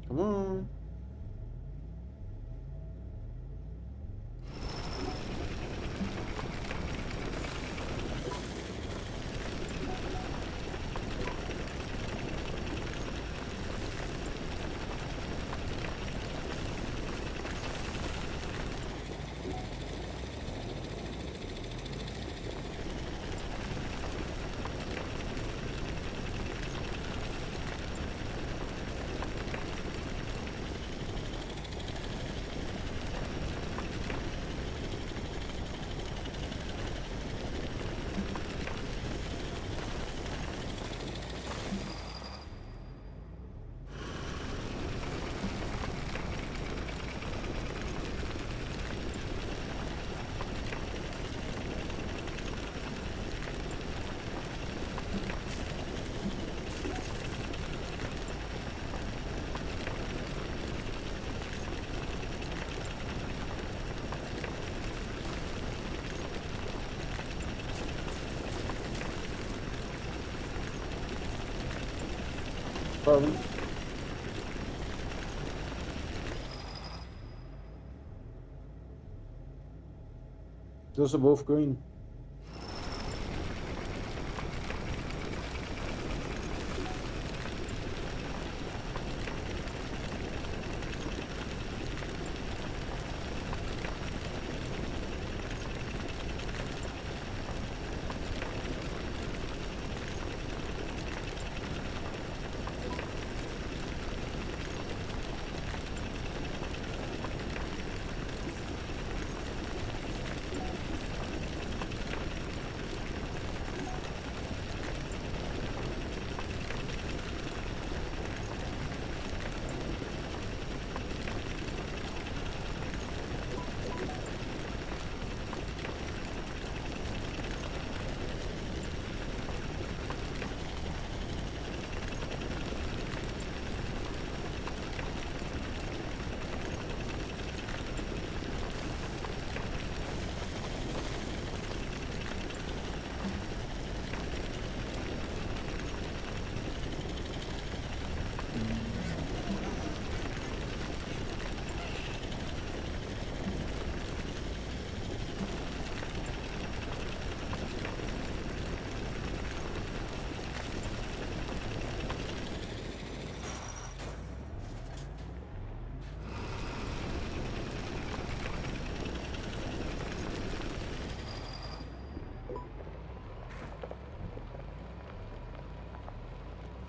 Come on. Pardon? Those are both green.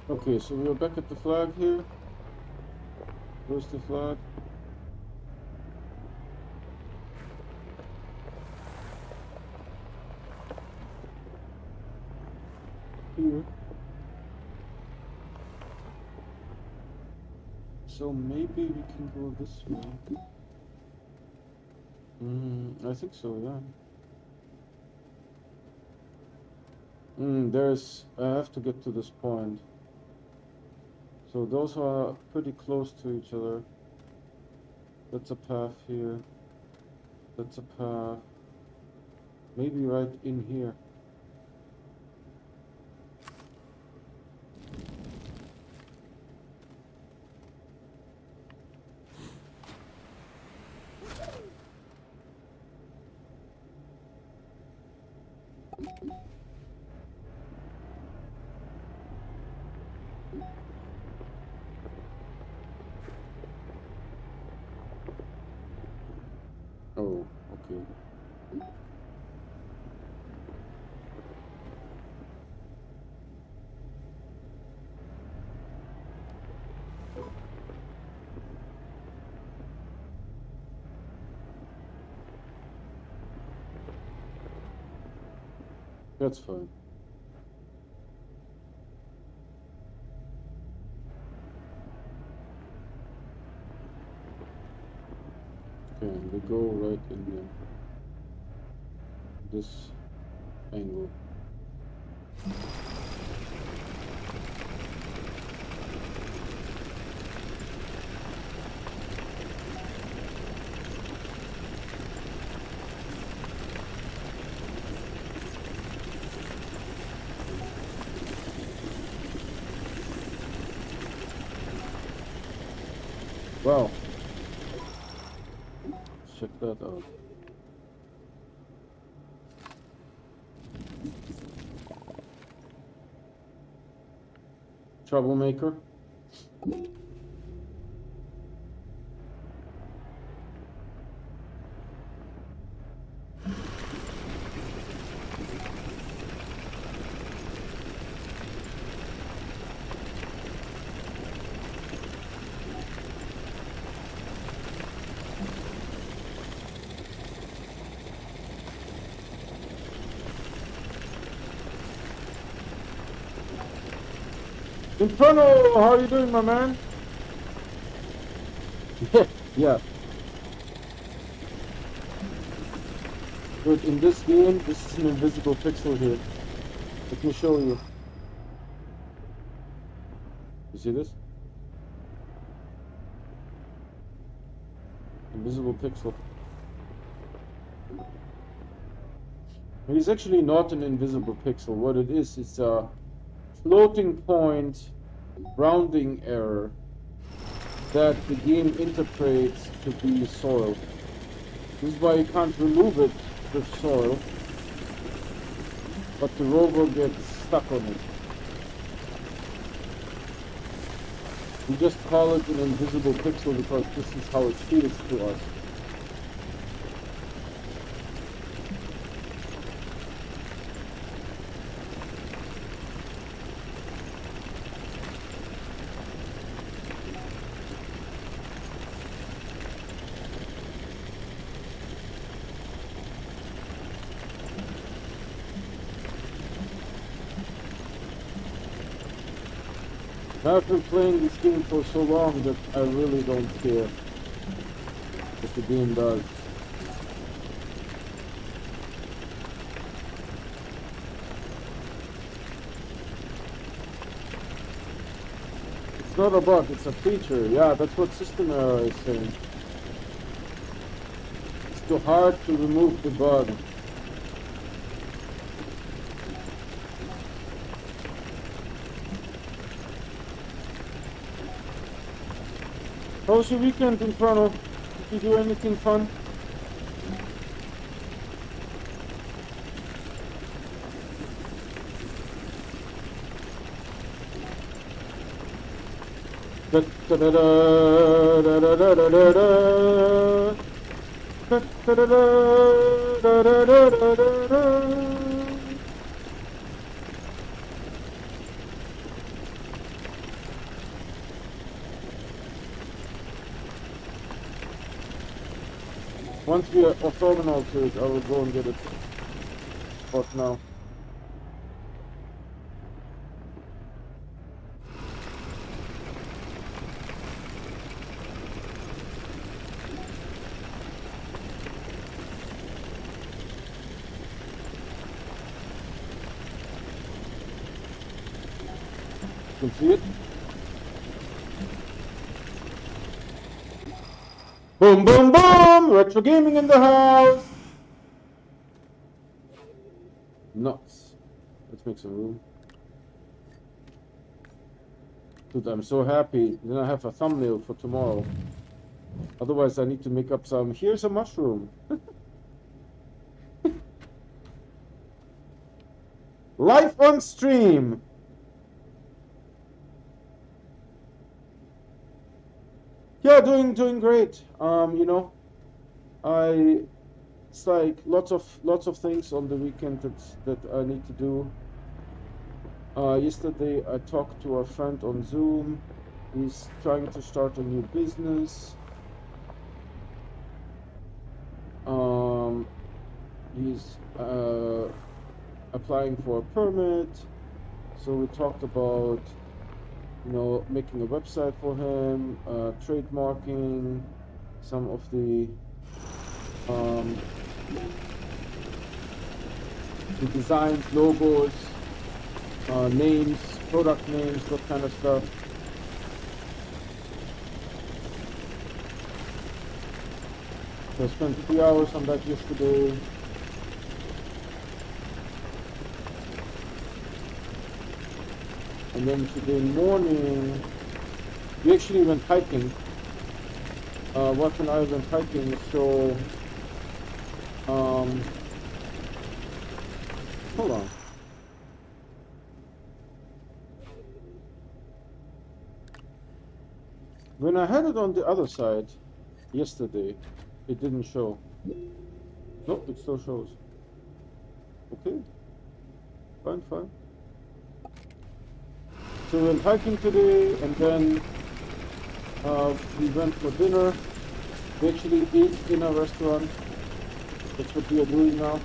Okay, so we're back at the flag here. Where's the flag? Here. So maybe we can go this way. I think so, yeah. I have to get to this point. So those are pretty close to each other. That's a path here. That's a path. Maybe right in here. Oh, okay. That's fine. Okay, we go right in this angle. Wow. Let's check that out. Troublemaker. Inferno, how are you doing, my man? Yeah. Good. In this game, this is an invisible pixel here. Let me show you. You see this? Invisible pixel. It's actually not an invisible pixel. What it is, it's a floating point rounding error that the game interprets to be soil. This is why you can't remove it with soil, but the rover gets stuck on it. We just call it an invisible pixel because this is how it feels to us. Now I've been playing this game for so long that I really don't care what the game does. It's not a bug, it's a feature. Yeah, that's what system error is saying. It's too hard to remove the bug. How was your weekend, Inferno? Did you do anything fun? Once we are orthogonal to it, I will go and get it. But now. You can see it? Boom, boom, boom! Retro gaming in the house! Nuts. Let's make some room. Dude, I'm so happy. Then I have a thumbnail for tomorrow. Otherwise, I need to make up some. Here's a mushroom. Live on stream! Yeah, doing great. You know, it's like lots of things on the weekend that I need to do. Yesterday I talked to a friend on Zoom. He's trying to start a new business. He's applying for a permit. So we talked about, you know, making a website for him, trademarking some of the designs, logos, names, product names, that kind of stuff. So I spent 3 hours on that yesterday. And then today morning, we actually went hiking. Weapon Island hiking, so hold on. When I had it on the other side yesterday, it didn't show. Nope, it still shows. Okay, fine, fine. So we went hiking today, and then we went for dinner. We actually ate in a restaurant. That's what we are doing now.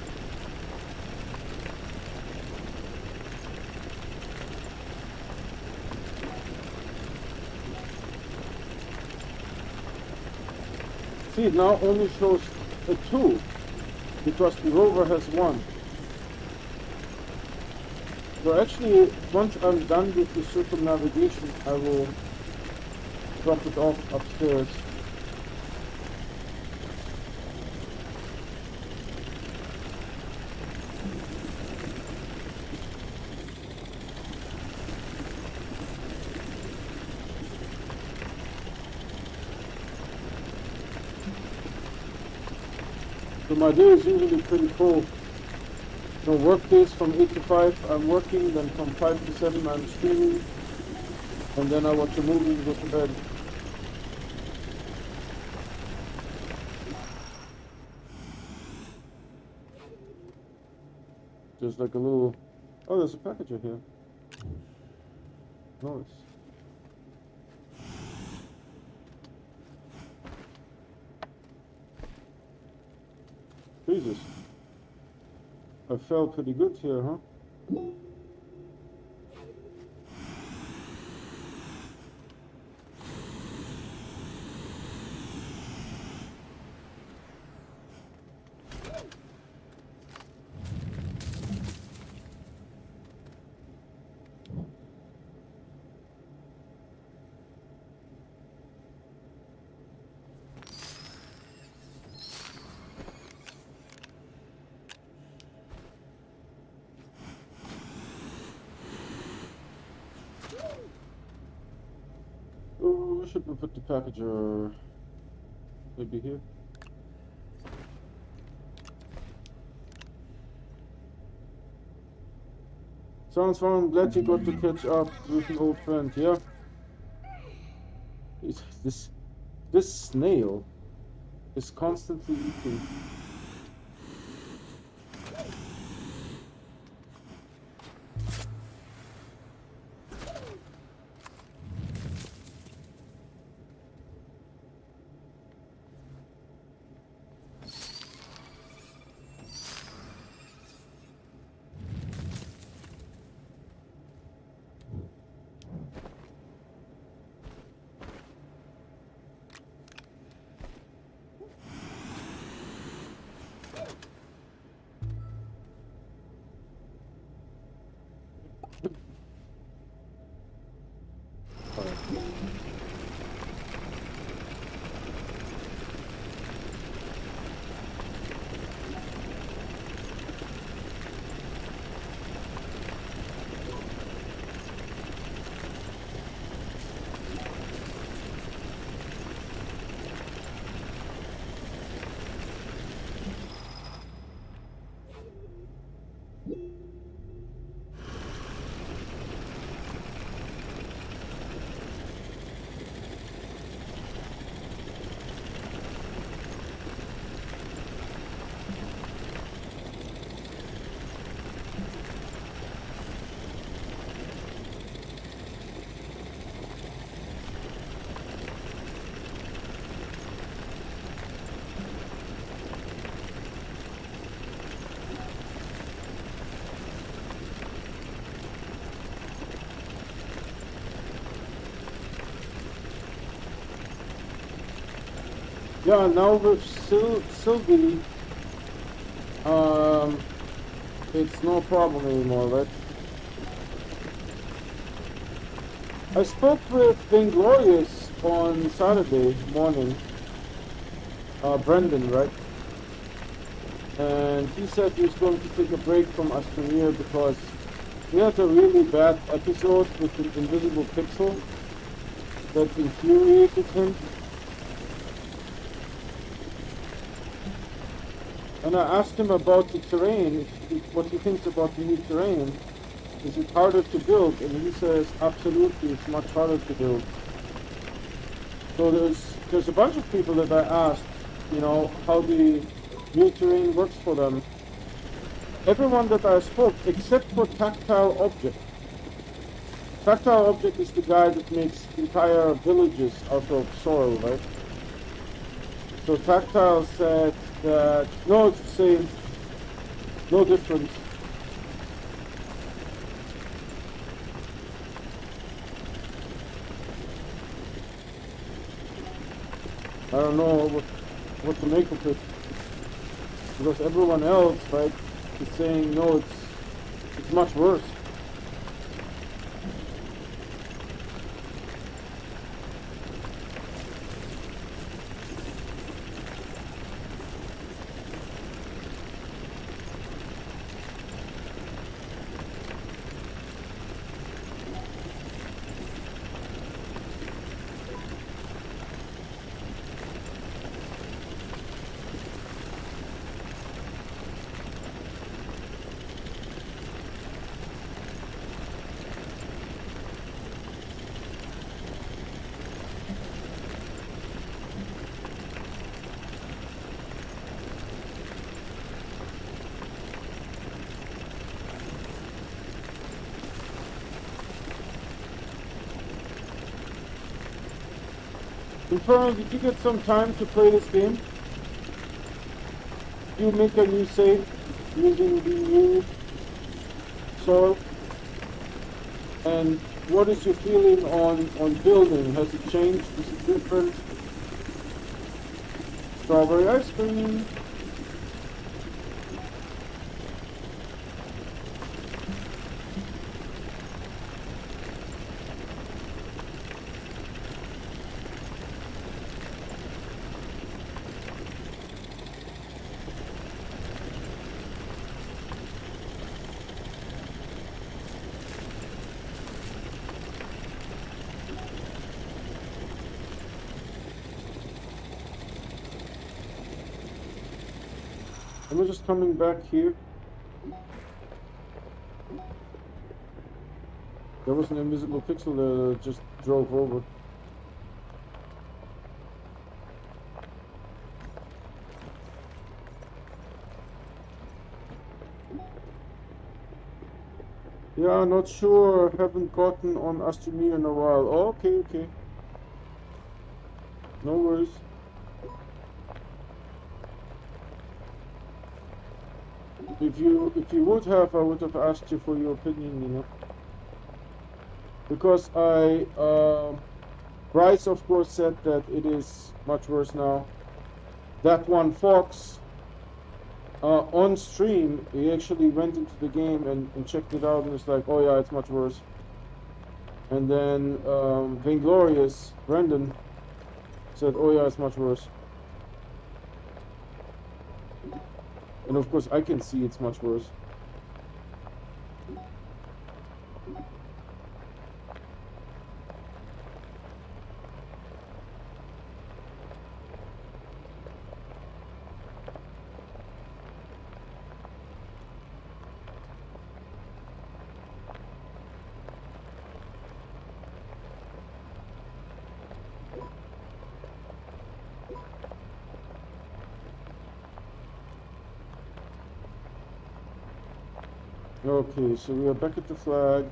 See, it now only shows a 2 because the rover has 1. So actually, once I'm done with the circumnavigation, I will drop it off upstairs. So my day is usually pretty full. So work days from 8 to 5 I'm working, then from 5 to 7 I'm streaming, and then I watch a movie and go to bed. There's like a little... Oh, there's a packager here. Nice. Jesus. I fell pretty good here, huh? Oh, where should we put the packager? Maybe here? Sounds fun. Glad you got to catch up with an old friend, yeah? This snail is constantly eating. Yeah, now with Sylvie, it's no problem anymore, right? I spoke with Vainglorious on Saturday morning, Brendan, right? And he said he was going to take a break from Astroneer because he had a really bad episode with an invisible pixel that infuriated him. And I asked him about the terrain, what he thinks about the new terrain. Is it harder to build? And he says, absolutely, it's much harder to build. So there's a bunch of people that I asked, you know, how the new terrain works for them. Everyone that I spoke, except for Tactile Object. Tactile Object is the guy that makes entire villages out of soil, right? So Tactile said that, no, it's the same, no difference. I don't know what to make of it. Because everyone else, right, is saying, no, it's much worse. Infernal, did you get some time to play this game? You make a new save using the new soil? And what is your feeling on building? Has it changed? Is it different? Strawberry ice cream. Am I just coming back here? There was an invisible pixel that just drove over. Yeah, not sure. Haven't gotten on Astroneer in a while. Oh, okay. No worries. If you would have, I would have asked you for your opinion, you know. Because Bryce, of course, said that it is much worse now. That one Fox, on stream, he actually went into the game and checked it out, and it's like, oh yeah, it's much worse. And then Vainglorious, Brendan, said, oh yeah, it's much worse. And of course, I can see it's much worse. Okay, so we are back at the flag.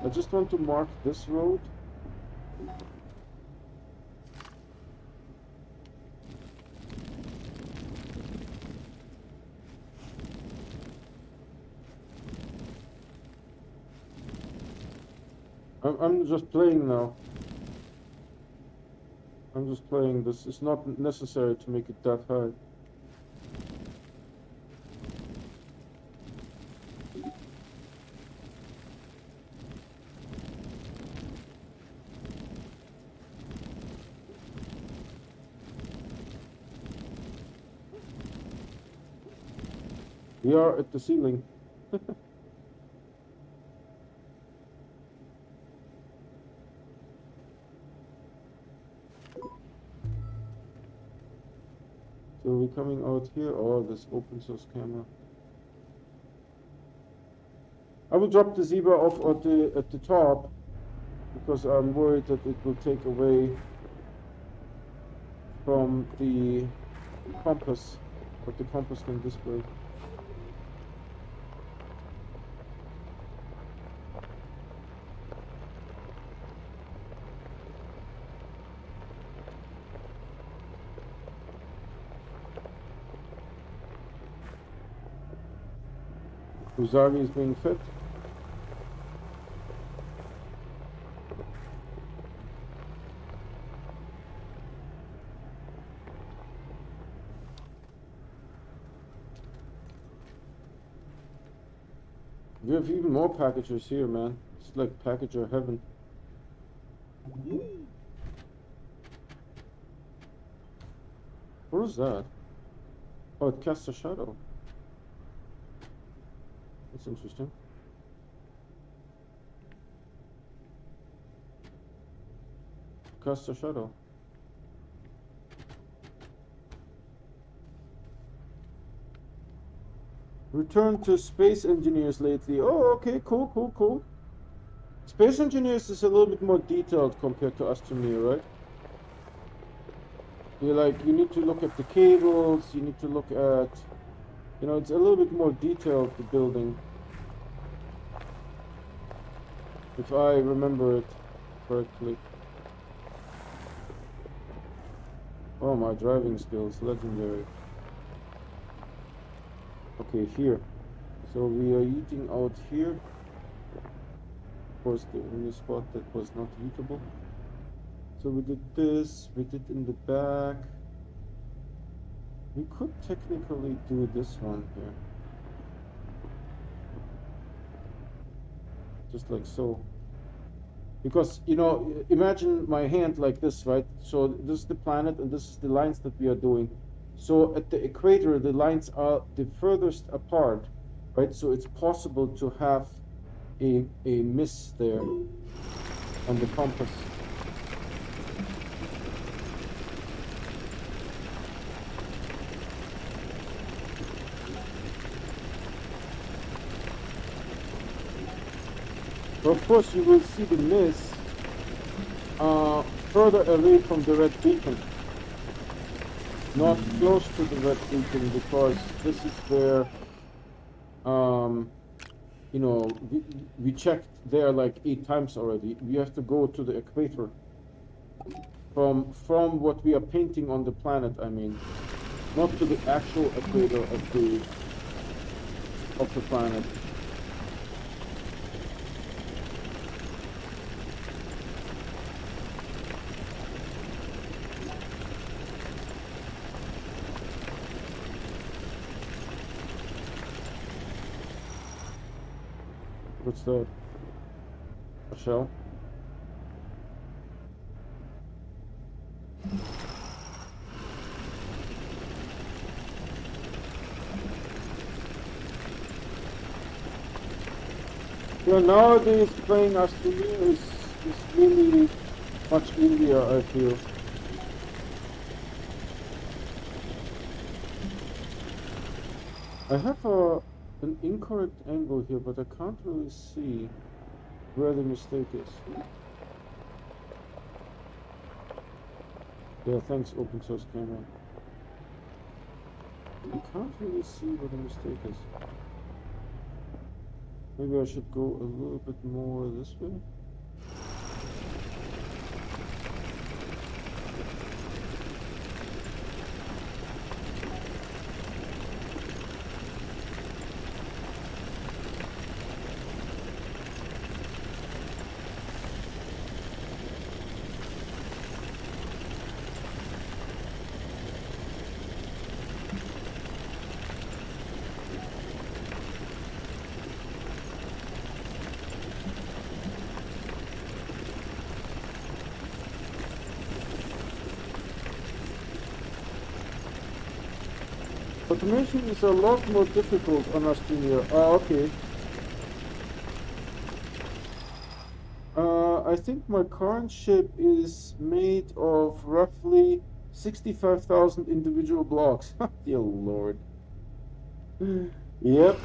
I just want to mark this road. I'm just playing now. I'm just playing this. It's not necessary to make it that high. We are at the ceiling. So we're coming out here. Oh, this open source camera. I will drop the zebra off at the top because I'm worried that it will take away from the compass, what the compass can display. Usagi is being fed. We have even more packagers here, man. It's like packager heaven. What is that? Oh, it casts a shadow. That's interesting. Casts a shadow. Return to space engineers lately. Oh, okay, cool, cool, cool. Space engineers is a little bit more detailed compared to Astroneer, right? You need to look at the cables, you need to look at, it's a little bit more detailed, the building. If I remember it correctly. Oh, my driving skills, legendary. Okay, here. So we are eating out here. Of course, the only spot that was not eatable. So we did this, we did in the back. We could technically do this one here. Just like so. Because, imagine my hand like this, right? So this is the planet and this is the lines that we are doing. So at the equator, the lines are the furthest apart, right? So it's possible to have a miss there on the compass. Of course, you will see the miss further away from the red beacon, not close to the red beacon, because this is where, we checked there like 8 times already. We have to go to the equator from what we are painting on the planet. I mean, not to the actual equator of the planet. What's that? A shell? Yeah, nowadays playing Astroneer is really much easier, I feel. I have an incorrect angle here, but I can't really see where the mistake is. Yeah, thanks, open source camera. I can't really see where the mistake is. Maybe I should go a little bit more this way. Automation is a lot more difficult on Astroneer. Okay. I think my current ship is made of roughly 65,000 individual blocks. Dear Lord. Yep.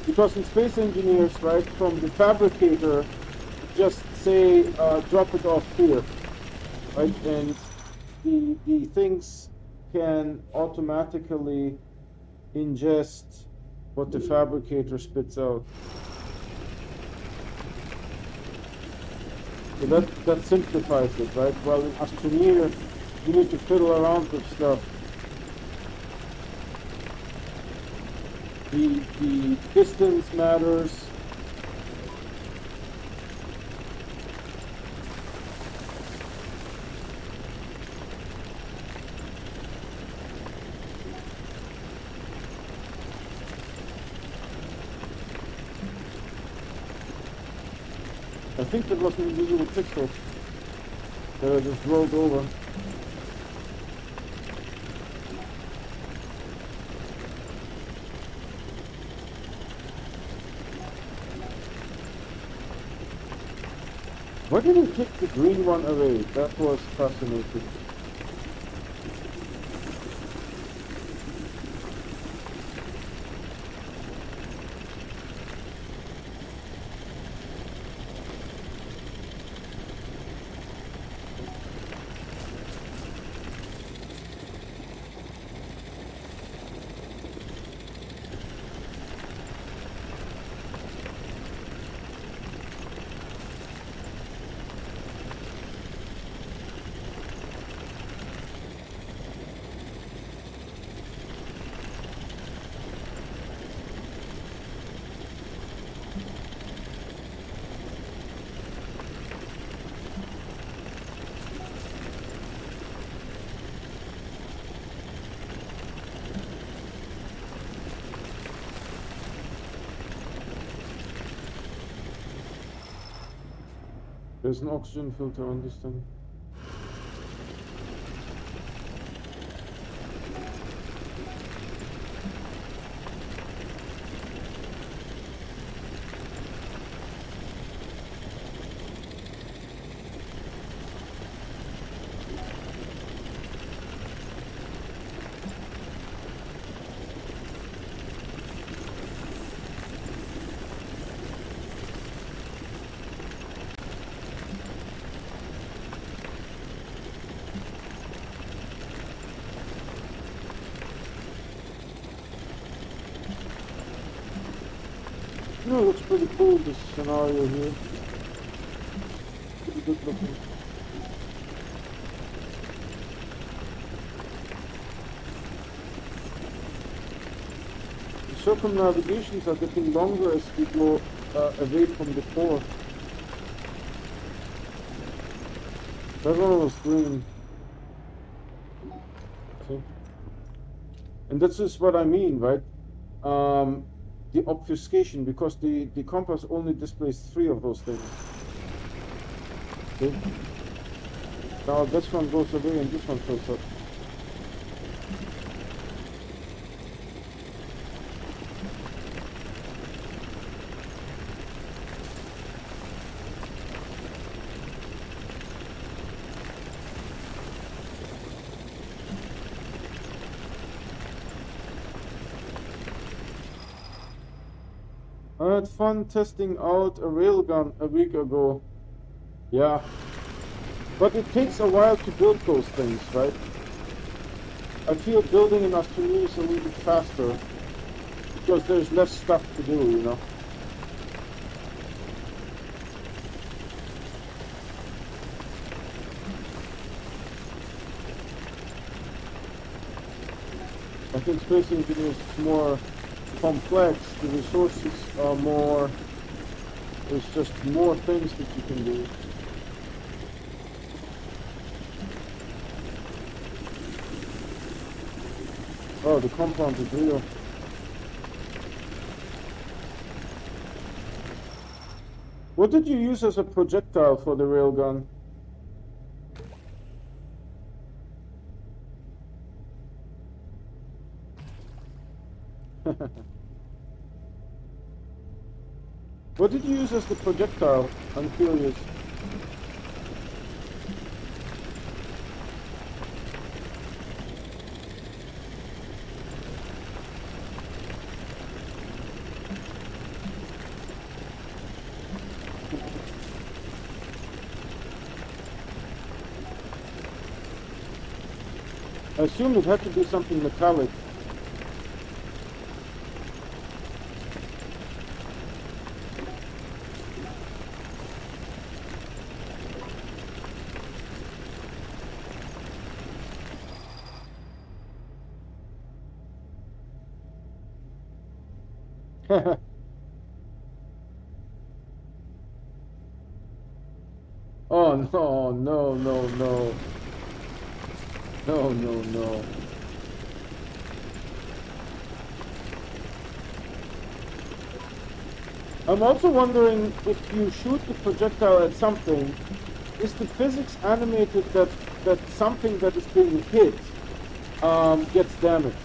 Because in space engineers, right, from the fabricator, just say, drop it off here, right? And the things can automatically ingest what the fabricator spits out. So that simplifies it, right? While in Astroneer, you need to fiddle around with stuff. The distance matters. I think that was an invisible pixel that I just rolled over. Why did he kick the green one away? That was fascinating. There's an oxygen filter on this thing. You know, it looks pretty cool, this scenario here. Pretty good looking. The circumnavigations are getting longer as we go away from the core. That one was green. Okay. And this is what I mean, right? The obfuscation, because the compass only displays 3 of those things. Okay. Now this one goes away and this one fills up. I had fun testing out a railgun a week ago. Yeah. But it takes a while to build those things, right? I feel building an Astroneer is a little bit faster because there's less stuff to do, you know? I think space engineering is more complex, the resources are more, there's just more things that you can do. Oh, the compound is real. What did you use as a projectile for the railgun? What did you use as the projectile? I'm curious. I assume it had to be something metallic. Oh no, no, no, no. No, no, no. I'm also wondering if you shoot the projectile at something, is the physics animated that something that is being hit gets damaged?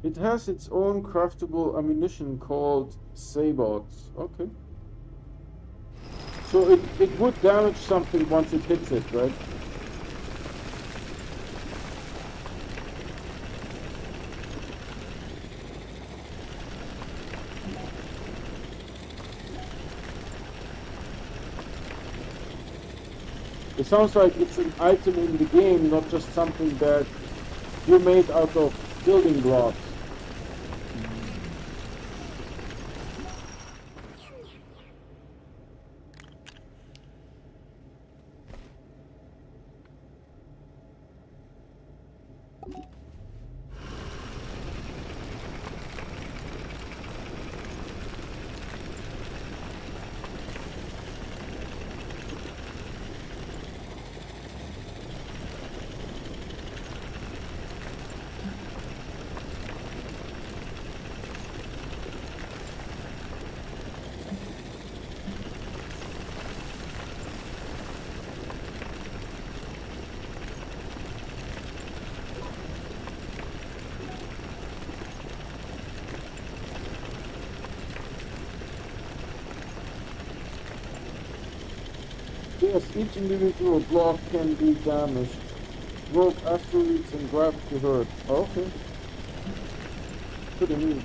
It has its own craftable ammunition called Sabots. Okay. So it would damage something once it hits it, right? It sounds like it's an item in the game, not just something that you made out of building blocks. Yes, each individual block can be damaged. Rope asteroids and gravity hurt. Okay. Pretty neat.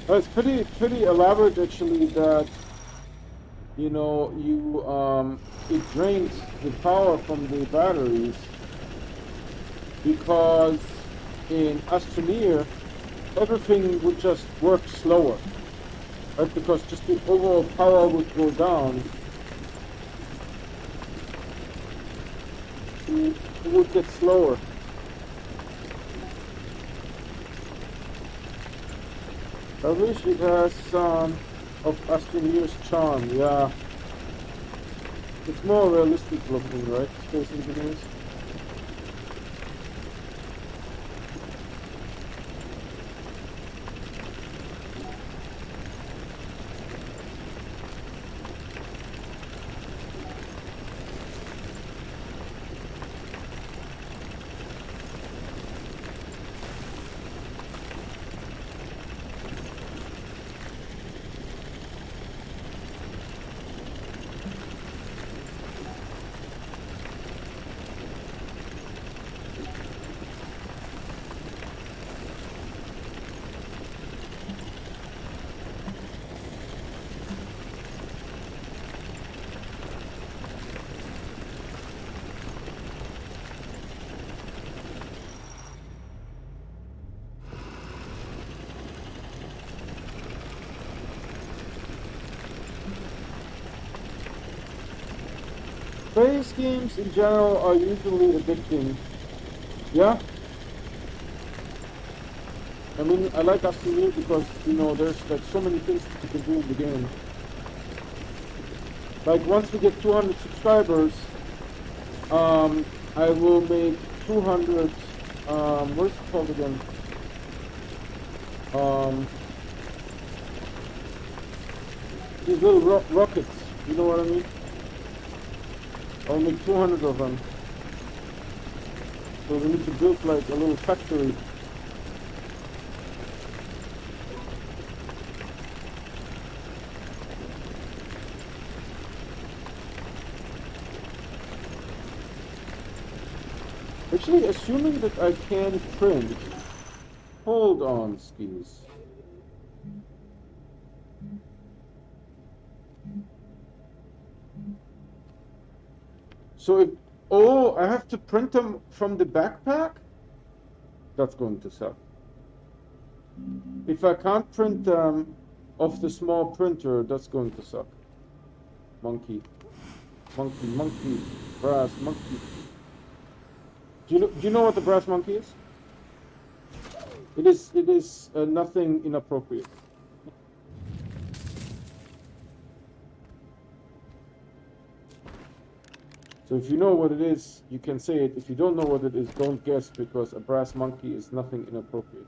It's pretty elaborate actually that it drains the power from the batteries because in Astroneer everything would just work slower, right? Because just the overall power would go down. It would get slower. I wish it has some of Astroneer's charm, yeah. It's more realistic looking, right? Space Engineers. Space games in general are usually addicting. Yeah? I mean, I like Astroneer because, you know, there's like so many things you can do in the game. Like once we get 200 subscribers, I will make 200, what's it called again? These little rockets, you know what I mean? I'll make 200 of them. So we need to build like a little factory. Actually, assuming that I can print, hold on, skis. So if, oh, I have to print them from the backpack? That's going to suck. If I can't print them off the small printer, that's going to suck. Monkey. Monkey, monkey, brass monkey. Do you know what the brass monkey is? It is nothing inappropriate. So if you know what it is, you can say it. If you don't know what it is, don't guess, because a brass monkey is nothing inappropriate.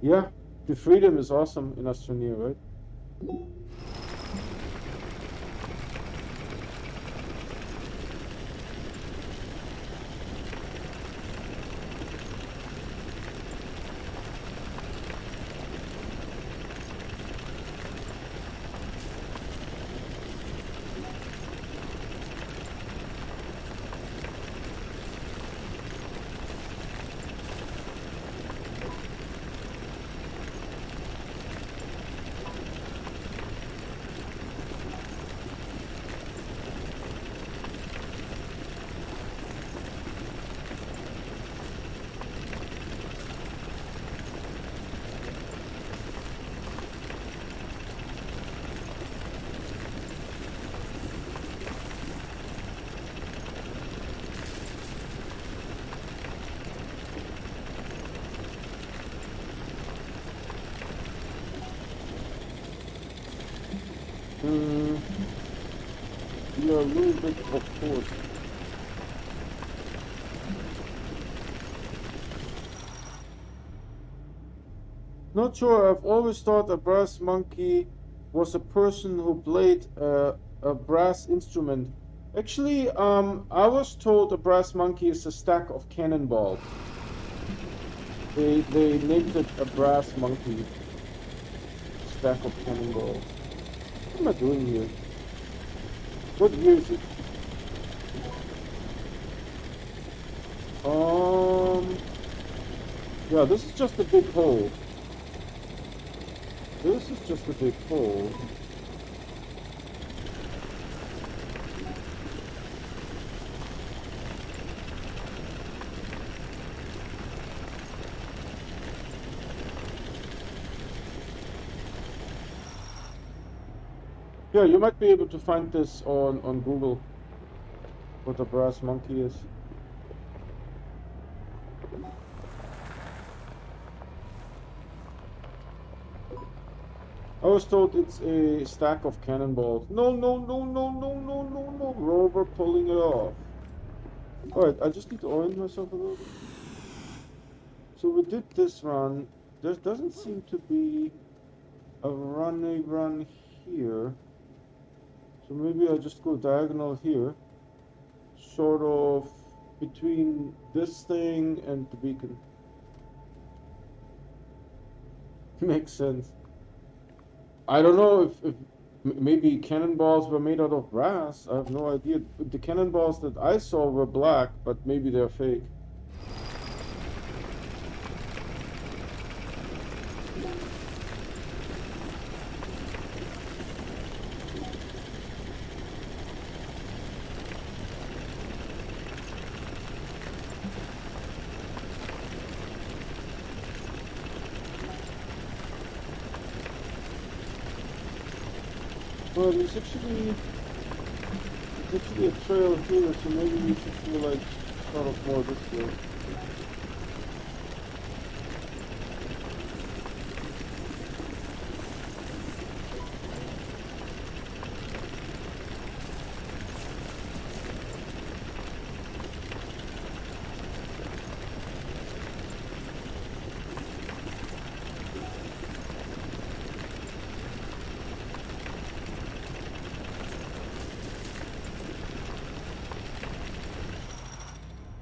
Yeah, the freedom is awesome in Astroneer, right? Yeah, a little bit, of course. Not sure. I've always thought a brass monkey was a person who played a brass instrument. Actually, I was told a brass monkey is a stack of cannonballs. They named it a brass monkey. Stack of cannonballs. What am I doing here? What year is it? Yeah, this is just a big hole. This is just a big hole. Yeah, you might be able to find this on Google, what a brass monkey is. I was told it's a stack of cannonballs. No, no, no, no, no, no, no, no. Rover pulling it off. Alright, I just need to orient myself a little bit. So we did this run. There doesn't seem to be a run here. So maybe I just go diagonal here. Sort of between this thing and the beacon. Makes sense. I don't know if maybe cannonballs were made out of brass. I have no idea. The cannonballs that I saw were black, but maybe they're fake. Well, there's actually a trail here, so maybe we should do like sort of more this way.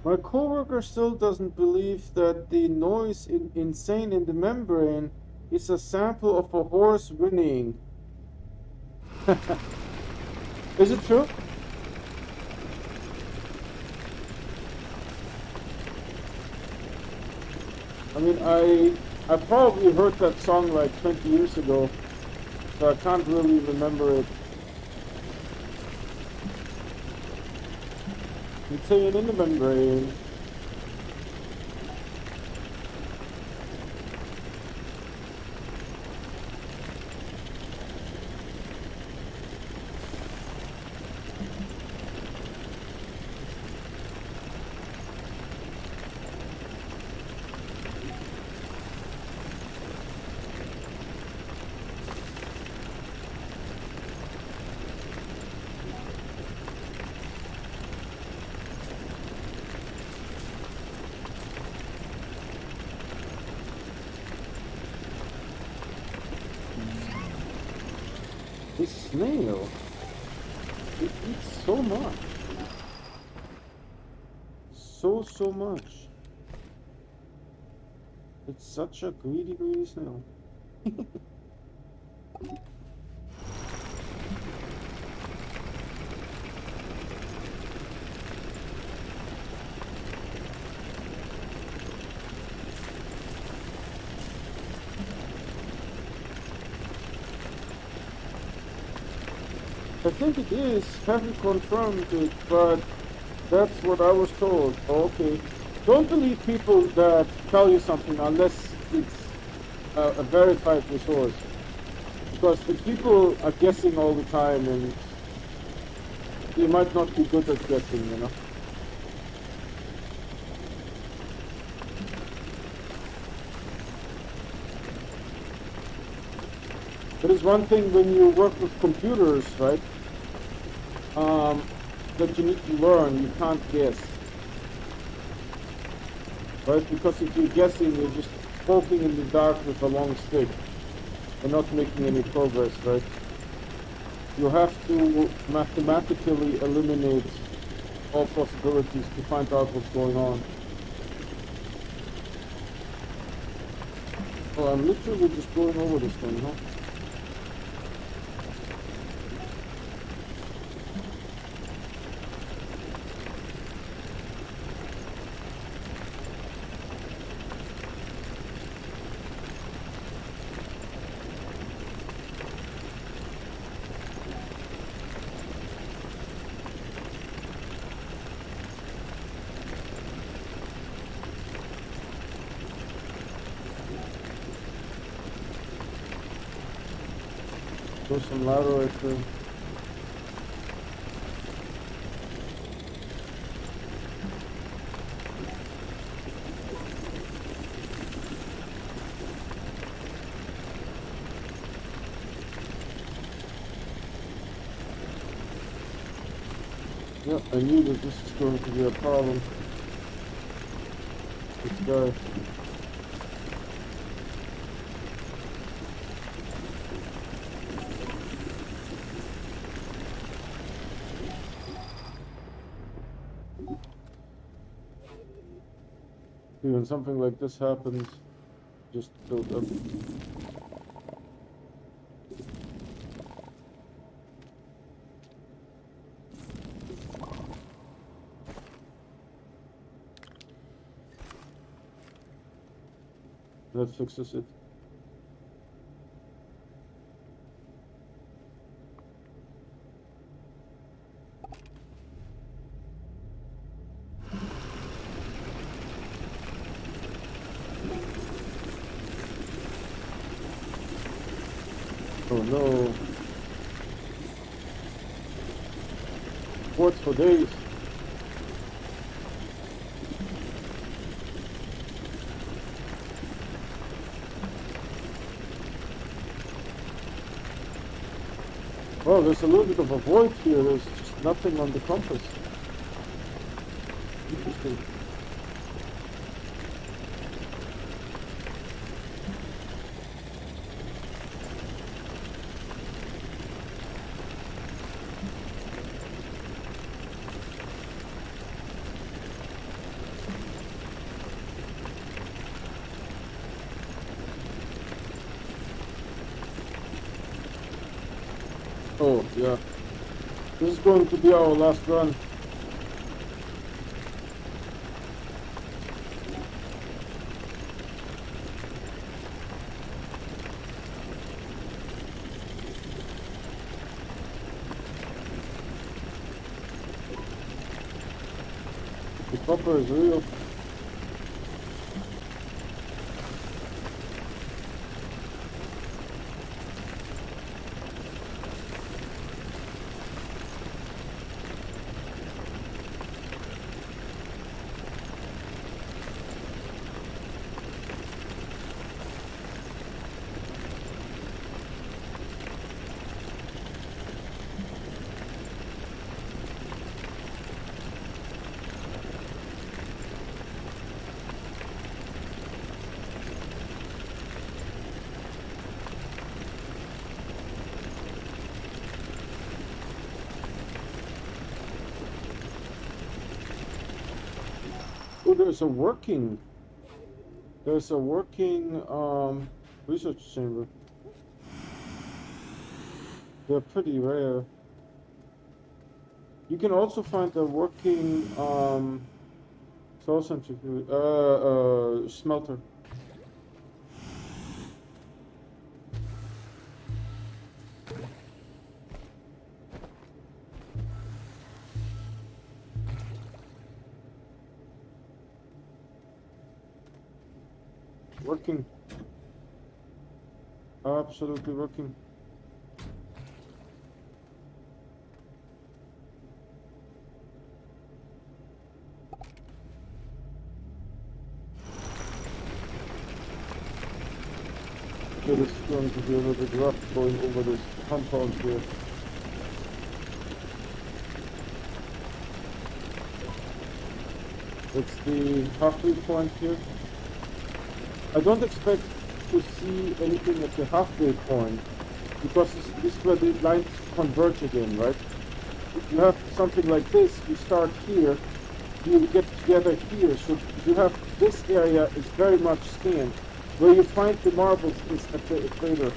My coworker still doesn't believe that the noise insane in the membrane is a sample of a horse whinnying. Is it true? I mean, I probably heard that song like 20 years ago, so I can't really remember it. Insane in the membrane. This snail, it eats so much. So much. It's such a greedy snail. I think it is. Haven't confirmed it, but that's what I was told. Okay. Don't believe people that tell you something unless it's a verified resource. Because if people are guessing all the time, and they might not be good at guessing, you know. There is one thing when you work with computers, right? That you need to learn. You can't guess, right? Because if you're guessing, you're just poking in the dark with a long stick and not making any progress, right? You have to mathematically eliminate all possibilities to find out what's going on. Oh, I'm literally just going over this thing, huh? There's some ladder right there. Yeah, I knew that this is going to be a problem. This guy. When something like this happens, just build up. That fixes it. Oh no. reports for days. Well, there's a little bit of a void here. There's just nothing on the compass. Interesting. Oh, yeah. This is going to be our last run. The copper is real. Oh, there's a working research chamber. They're pretty rare. You can also find a working soul centrifuge, smelter. Working. Absolutely working. Okay, this is going to be a little bit rough going over this compound here. It's the halfway point here. I don't expect to see anything at the halfway point because this is where the lines converge again, right? If you have something like this, you start here, you get together here, so you have this area is very much scanned. Where you find the marbles is at the equator.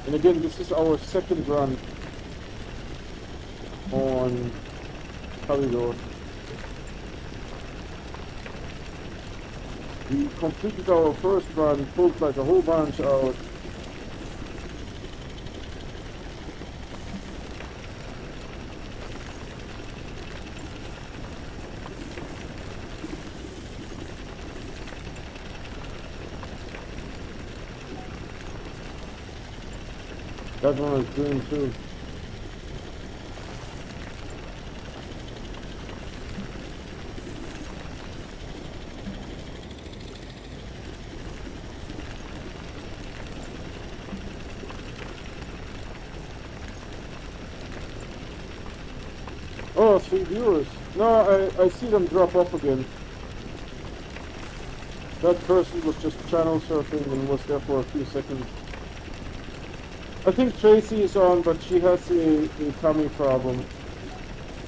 And again, this is our second run on Calidor. We completed our first run, pulled like a whole bunch out. That one is doing too. Oh, 3 viewers. No, I see them drop off again. That person was just channel surfing and was there for a few seconds. I think Tracy is on, but she has a tummy problem.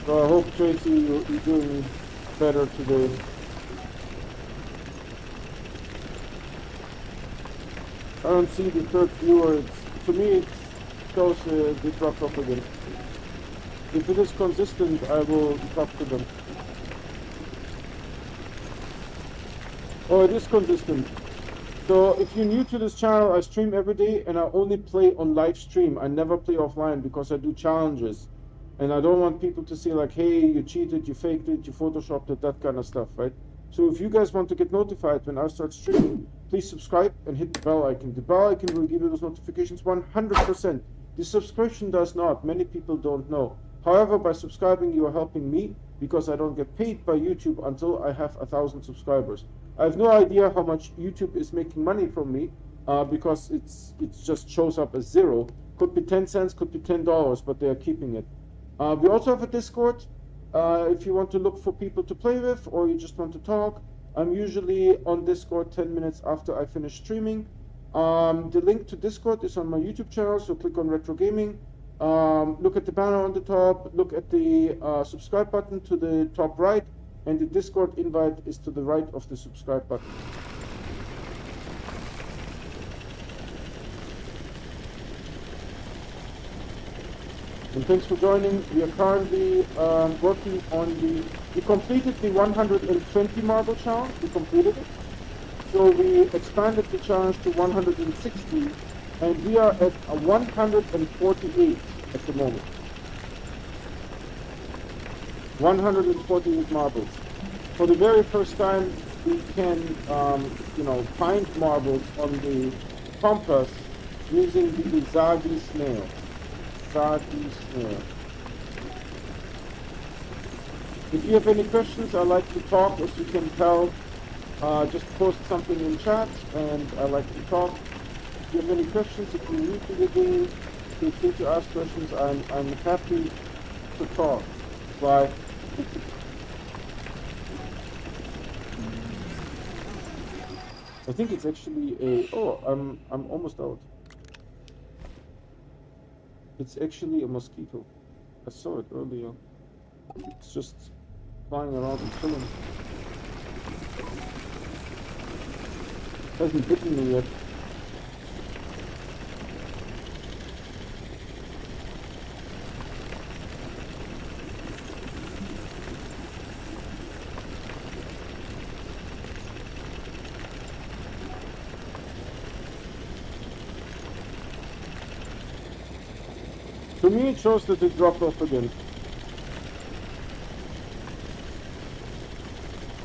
So I hope, Tracy, you're doing better today. I don't see the third viewer. To me, it shows they dropped off again. If it is consistent, I will talk to them. Oh, it is consistent. So if you're new to this channel, I stream every day and I only play on live stream. I never play offline because I do challenges. And I don't want people to say like, hey, you cheated, you faked it, you photoshopped it, that kind of stuff, right? So if you guys want to get notified when I start streaming, please subscribe and hit the bell icon. The bell icon will give you those notifications 100%. The subscription does not. Many people don't know. However, by subscribing, you are helping me because I don't get paid by YouTube until I have 1,000 subscribers. I have no idea how much YouTube is making money from me because it just shows up as zero. Could be 10 cents, could be $10, but they are keeping it. We also have a Discord. If you want to look for people to play with or you just want to talk, I'm usually on Discord 10 minutes after I finish streaming. The link to Discord is on my YouTube channel, so click on Retro Gaming. Look at the banner on the top, look at the subscribe button to the top right, and the Discord invite is to the right of the subscribe button. And thanks for joining. We are currently working on we completed the 120 marble challenge. We completed it. So we expanded the challenge to 160, and we are at 148 at the moment. 148 marbles. For the very first time, we can, find marbles on the compass using the Zagi snail. If you have any questions, I like to talk, as you can tell. Just post something in chat, and I like to talk. If you have any questions, if you're new to the game, feel free to ask questions. I'm happy to talk. Bye. I think it's actually I'm almost out. It's actually a mosquito. I saw it earlier. It's just flying around and chilling. Hasn't bitten me yet. To me, it shows that it dropped off again.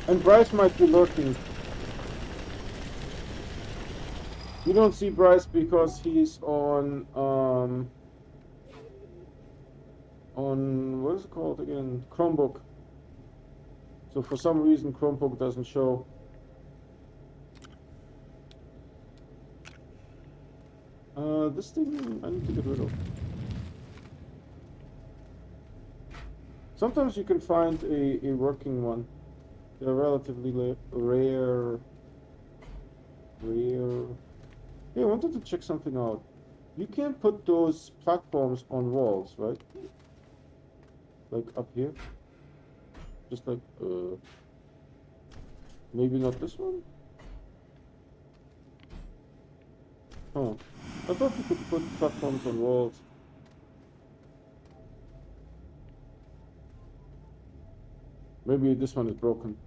And Bryce might be lurking. You don't see Bryce because he's on what is it called again? Chromebook. So for some reason Chromebook doesn't show. This thing I need to get rid of. Sometimes you can find a working one. They're relatively rare. Hey, I wanted to check something out. You can't put those platforms on walls, right? Like up here? Just like, maybe not this one? Oh, I thought you could put platforms on walls. Maybe this one is broken.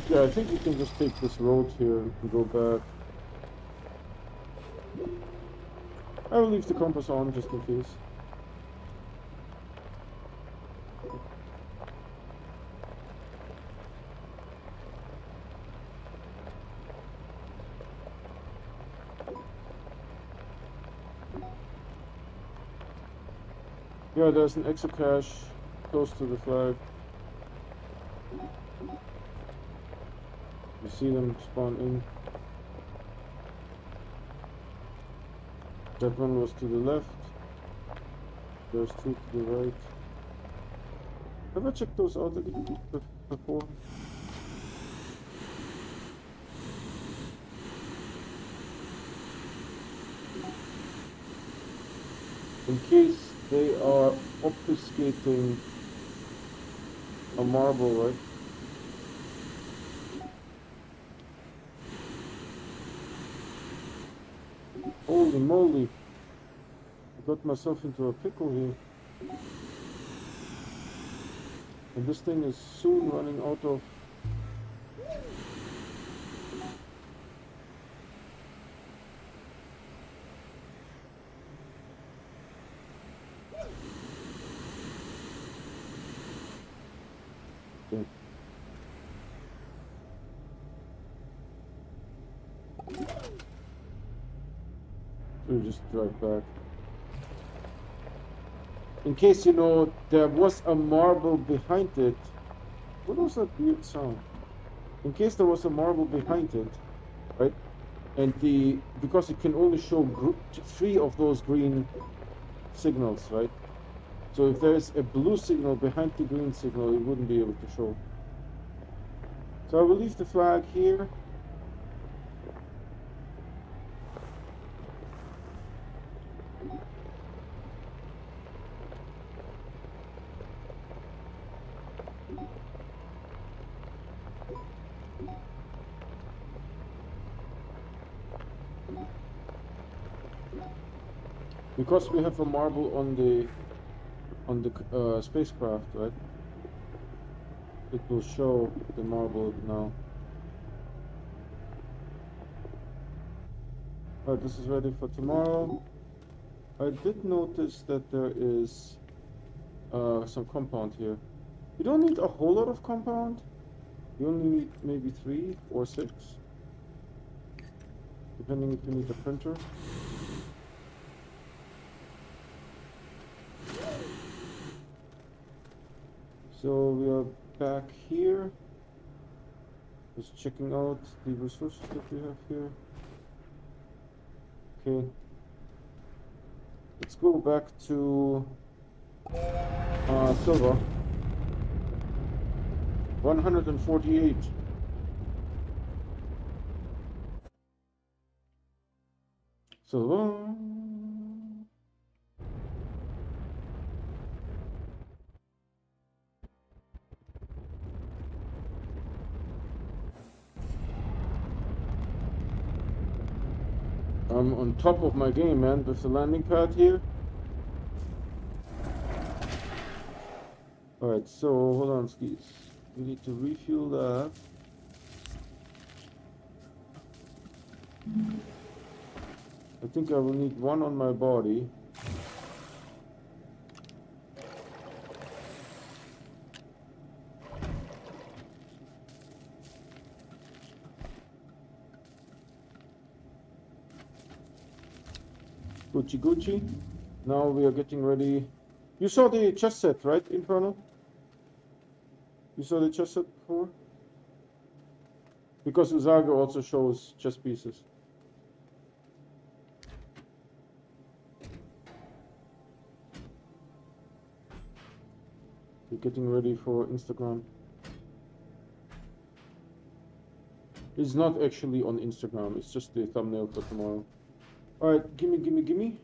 Yeah, I think we can just take this road here and go back. I will leave the compass on just in case. Yeah, there's an exocache close to the flag. You see them spawn in. That one was to the left. There's two to the right. Have I checked those out before? in case they are obfuscating a marble, right? Holy moly! I got myself into a pickle here. And this thing is soon running out of... Okay. We'll just drive back. In case you know, there was a marble behind it. What was that weird sound? In case there was a marble behind it, right? And because it can only show 3 of those green signals, right? So if there's a blue signal behind the green signal, it wouldn't be able to show. So I will leave the flag here. Because we have a marble on the spacecraft, right? It will show the marble now. Alright, this is ready for tomorrow. I did notice that there is some compound here. You don't need a whole lot of compound. You only need maybe 3 or 6, depending if you need a printer. So we are back here, just checking out the resources that we have here. Okay, let's go back to silver. 148. Silver. I'm on top of my game, man, with the landing pad here. Alright, so hold on, skis. We need to refuel that. I think I will need 1 on my body. Gucci Gucci. Now we are getting ready. You saw the chess set, right, Infernal? You saw the chess set before? Because Uzago also shows chess pieces. We're getting ready for Instagram. It's not actually on Instagram, it's just the thumbnail for tomorrow. Alright, gimme, gimme, gimme.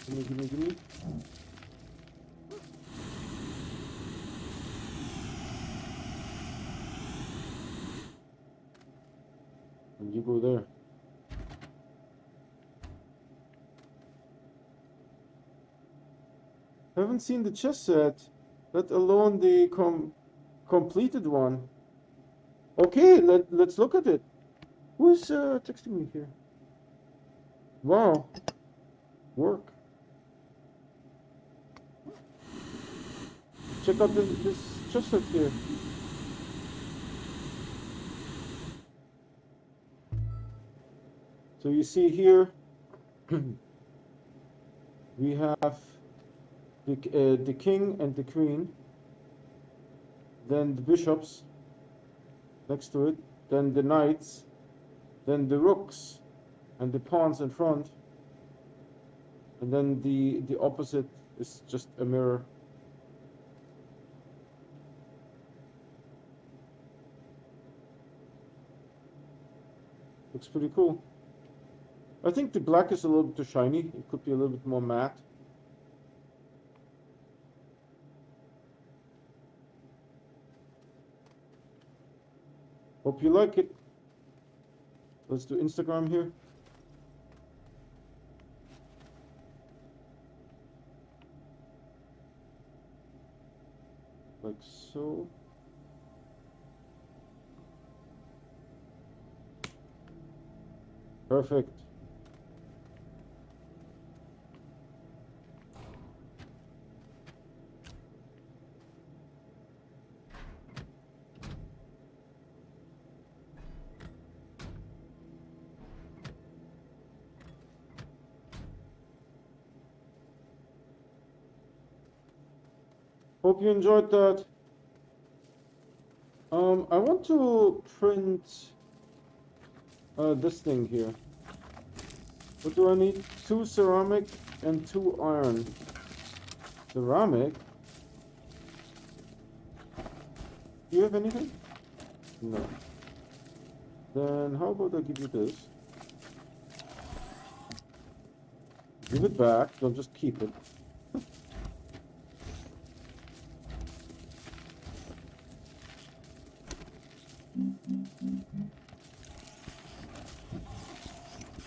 Gimme, gimme, gimme. And you go there. Haven't seen the chess set, let alone the completed one. Okay, let's look at it. Who's texting me here? Wow. Work. Check out this chess set here. So you see here, we have the king and the queen, then the bishops next to it, then the knights, then the rooks and the pawns in front, and then the opposite is just a mirror. Looks pretty cool. I think the black is a little bit too shiny. It could be a little bit more matte. Hope you like it. Let's do Instagram here. Like so. Perfect. Hope you enjoyed that. I want to print this thing here. What do I need? 2 ceramic and 2 iron. Ceramic? Do you have anything? No. Then how about I give you this? Give it back, don't just keep it.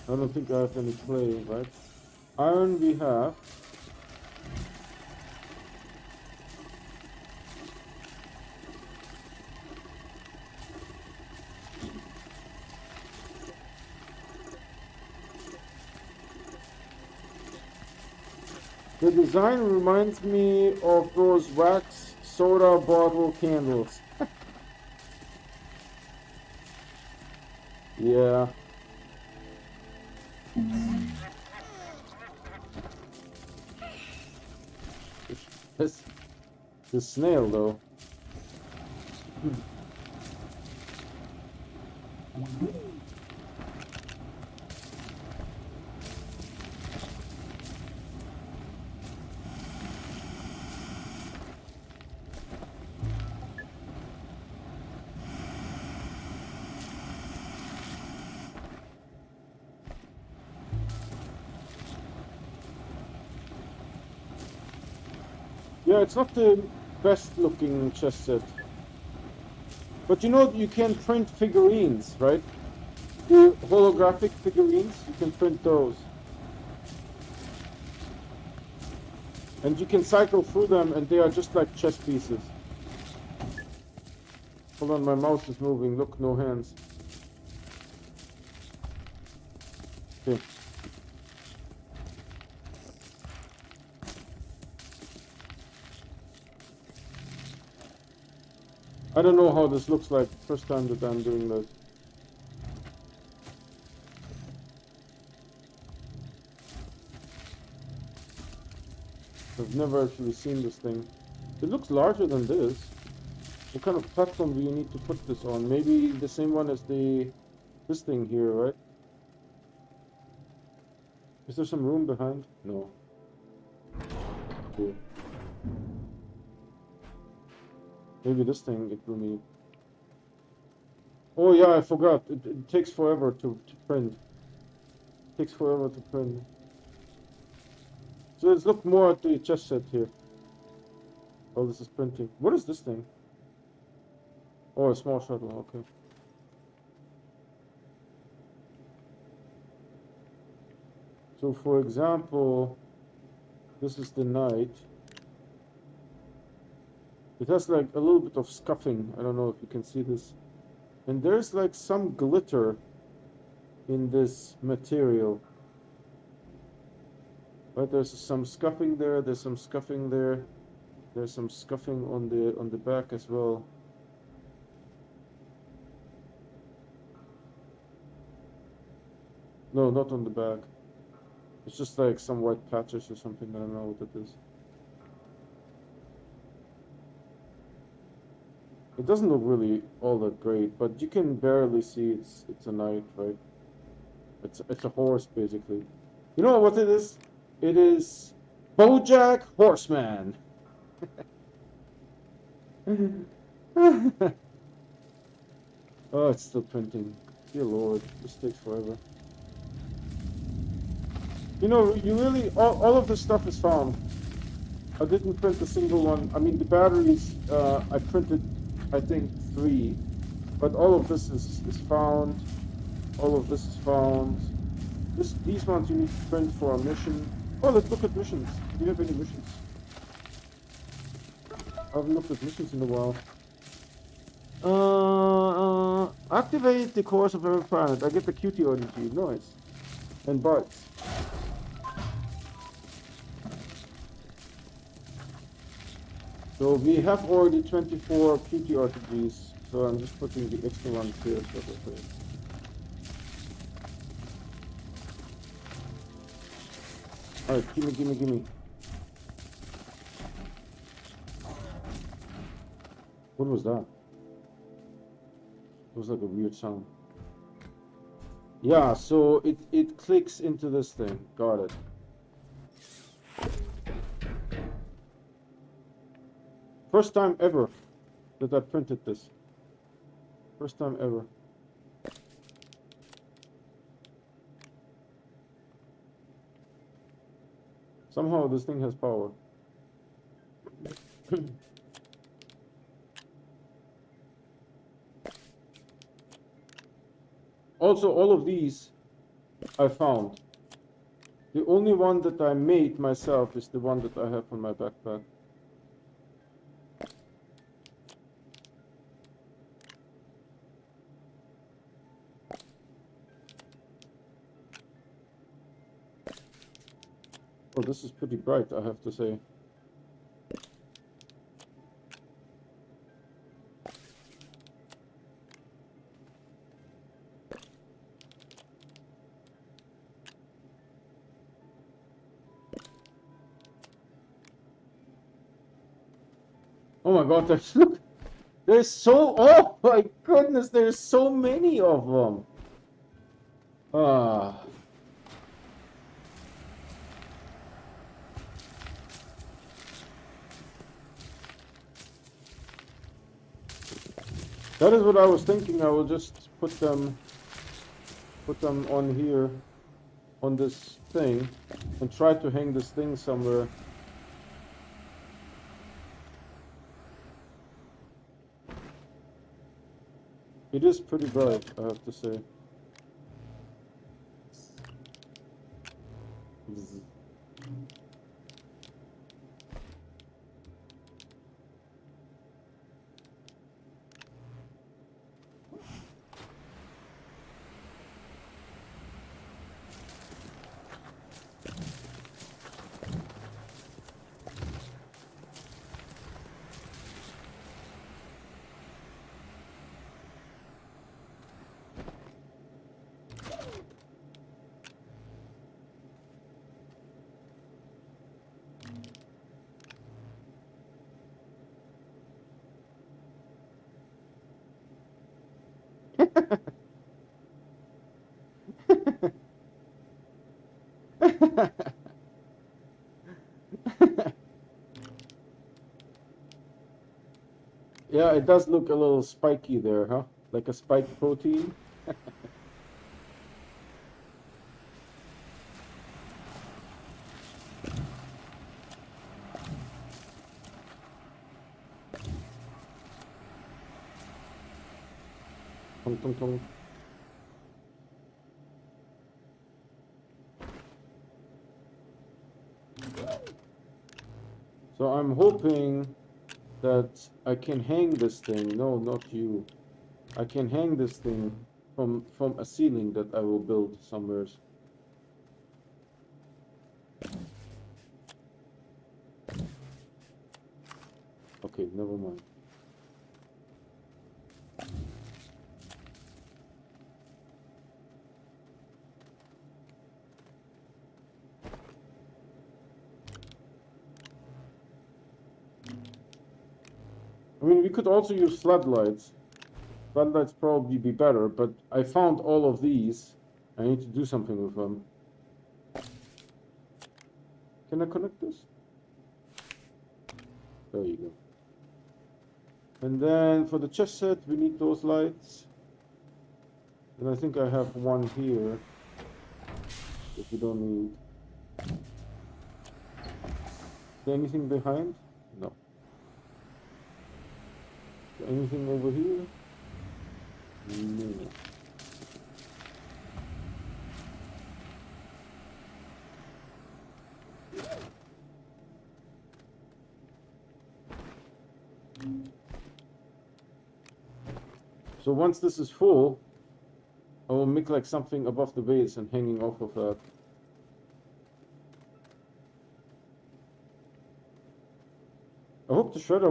I don't think I have any clay, right? Iron we have. The design reminds me of those wax soda bottle candles. Yeah. The snail though. Yeah, it's not the best looking chess set. But you know, you can print figurines, right? The holographic figurines, you can print those. And you can cycle through them and they are just like chess pieces. Hold on, my mouse is moving. Look, no hands. Okay. I don't know how this looks like. First time that I'm doing this. I've never actually seen this thing. It looks larger than this. What kind of platform do you need to put this on? Maybe the same one as this thing here, right? Is there some room behind? No. Okay. Maybe this thing it will need. Oh yeah, I forgot. It takes forever to print. It takes forever to print. So let's look more at the chess set here. Oh, this is printing. What is this thing? Oh, a small shuttle, okay. So for example, this is the knight. It has like a little bit of scuffing. I don't know if you can see this. And there's like some glitter in this material. Right, there's some scuffing there, there's some scuffing there. There's some scuffing on the back as well. No, not on the back. It's just like some white patches or something. I don't know what that is. It doesn't look really all that great, but you can barely see it's a knight, right? It's a horse basically. You know what it is? It is BoJack Horseman. Oh, it's still printing. Dear Lord, this takes forever. You know, you really, all of this stuff is found. I didn't print a single one. I mean, the batteries, I printed, I think, 3. But all of this is found. All of this is found. These ones you need to print for a mission. Oh, let's look at missions. Do you have any missions? I haven't looked at missions in a while. Activate the course of every planet. I get the QT ODG. Nice. And bugs. So we have already 24 QT RTGs. So I'm just putting the extra ones here. So okay. Alright, gimme. What was that? It was like a weird sound. Yeah, so it clicks into this thing. Got it. First time ever that I printed this. First time ever. Somehow this thing has power. Also, all of these I found. The only one that I made myself is the one that I have on my backpack. Oh, this is pretty bright, I have to say. Oh my god, there's so, oh my goodness, there's so many of them. Ah. That is what I was thinking. I will just put them on here, on this thing, and try to hang this thing somewhere. It is pretty bright, I have to say. Yeah, it does look a little spiky there, huh? Like a spike protein. Tong, tong, tong. So I'm hoping that I can hang this thing. No, not you. I can hang this thing from a ceiling that I will build somewhere. Okay, never mind. I mean, we could also use floodlights. Floodlights probably be better, but I found all of these. I need to do something with them. Can I connect this? There you go. And then for the chest set, we need those lights. And I think I have one here that we don't need. Is there anything behind? No. Is there anything over here? No. So once this is full, I will make like something above the base and hanging off of that. I hope the shredder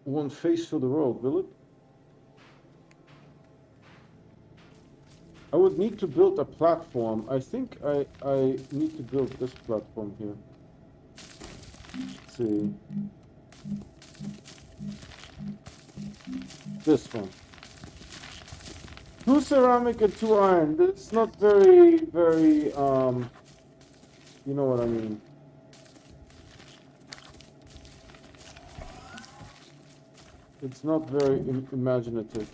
won't face to the world, will it? I would need to build a platform. I think I need to build this platform here. Let's see. This one. 2 ceramic and 2 iron. That's not very, you know what I mean. It's not very imaginative.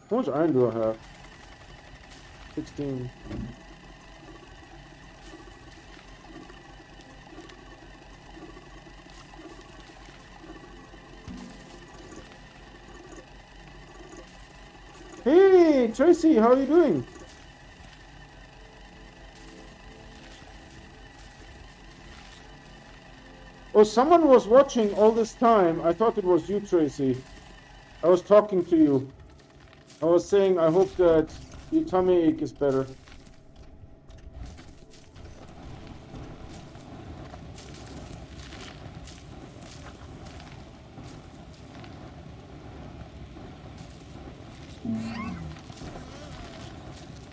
How much iron do I have? 16. Hey, Tracy, how are you doing? Oh, someone was watching all this time. I thought it was you, Tracy. I was talking to you. I was saying I hope that your tummy ache is better.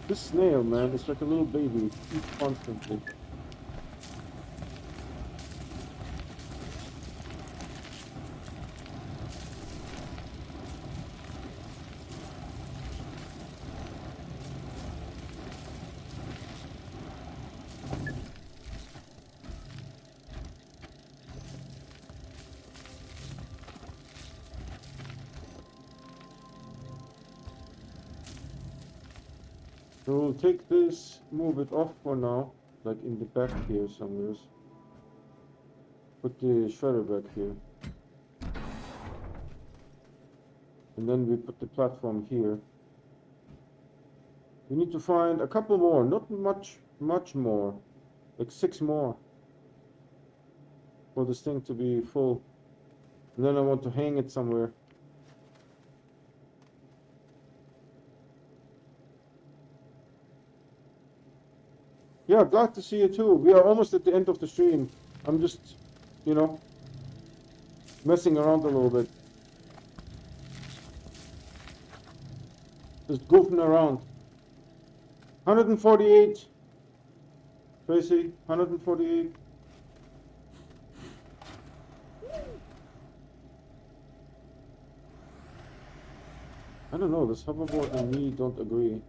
This snail, man, is like a little baby. It eats constantly. So we'll take this, move it off for now, like in the back here somewhere. Put the shredder back here. And then we put the platform here. We need to find a couple more, not much more, like 6 more for this thing to be full. And then I want to hang it somewhere. Yeah, glad to see you too. We are almost at the end of the stream. I'm just, you know, messing around a little bit. Just goofing around. 148. Tracy, 148. I don't know, this hoverboard and me don't agree.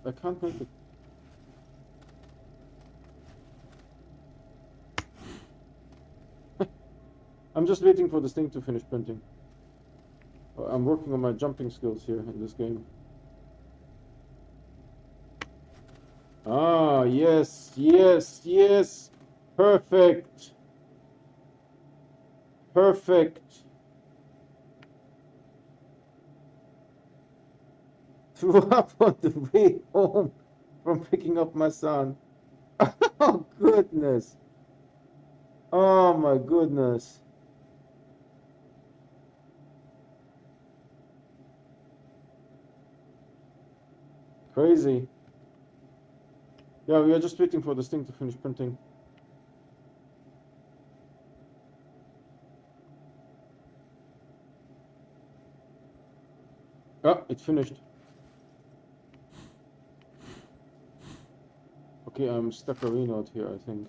I can't make it. I'm just waiting for this thing to finish printing. I'm working on my jumping skills here in this game. Ah, yes, yes, yes. Perfect. Perfect. Threw up on the way home from picking up my son. Oh, goodness. Oh, my goodness. Crazy. Yeah, we are just waiting for this thing to finish printing. Ah, it finished. Okay, I'm stuck a renode here, I think.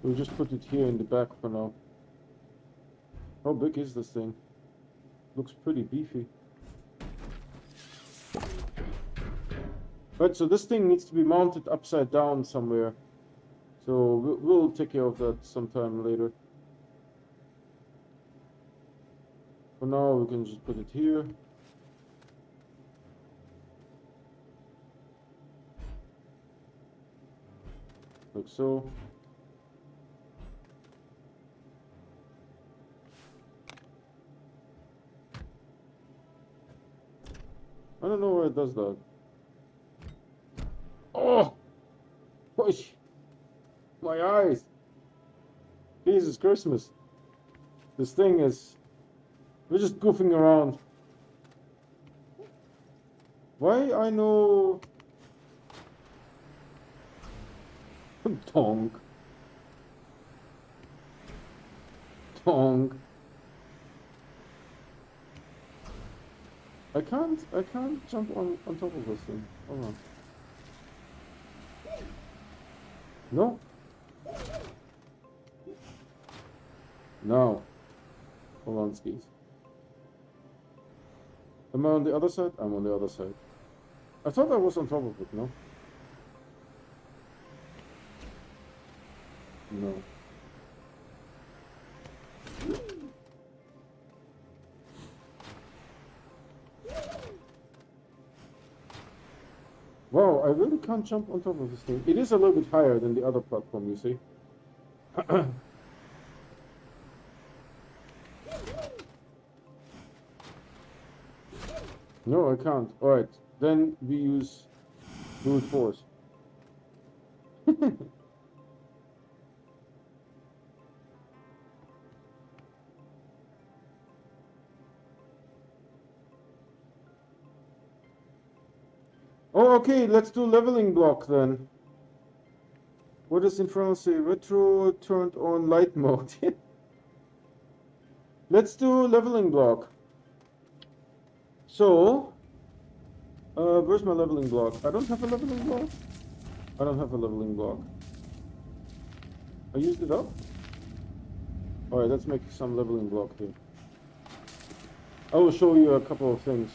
We'll just put it here in the back for now. How big is this thing? Looks pretty beefy. Right, so this thing needs to be mounted upside down somewhere. So we'll take care of that sometime later. For now, we can just put it here. Like so. I don't know where it does that. Oh! Push! My eyes! Jesus Christmas. This thing is... We're just goofing around. Why I know... Tonk. Tonk. I can't jump on top of this thing. Hold on. No? No. Hold on, skis. Am I on the other side? I'm on the other side. I thought I was on top of it, no? No. Wow, I really can't jump on top of this thing. It is a little bit higher than the other platform, you see. No, I can't. Alright, then we use brute force. Oh, okay, let's do leveling block then. What does Infernal say? Retro turned on light mode. Let's do leveling block. So, where's my leveling block? I don't have a leveling block. I don't have a leveling block. I used it up? Alright, let's make some leveling block here. I will show you a couple of things.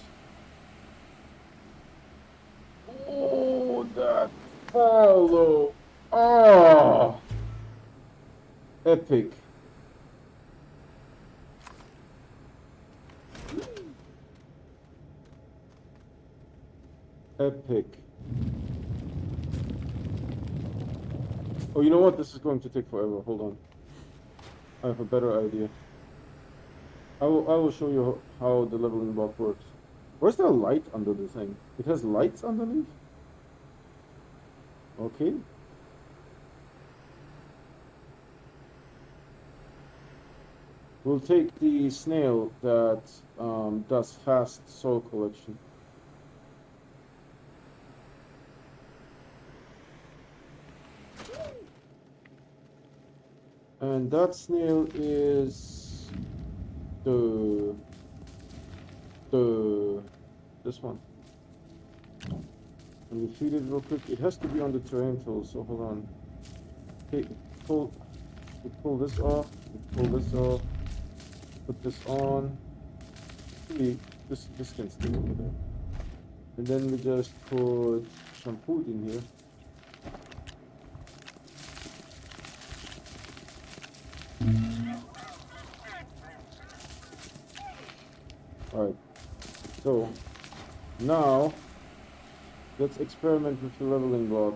Oh, that follow. Oh, epic. Epic. Oh, you know what? This is going to take forever. Hold on. I have a better idea. I will show you how the leveling block works. Where's the light under the thing? It has lights underneath? Okay. We'll take the snail that does fast soul collection. And that snail is this one. Let me feed it real quick. It has to be on the terrain tool, so hold on. Okay, pull this off, pull this off, put this on. See, this can stay over there. And then we just put some food in here. Alright, so now let's experiment with the leveling block.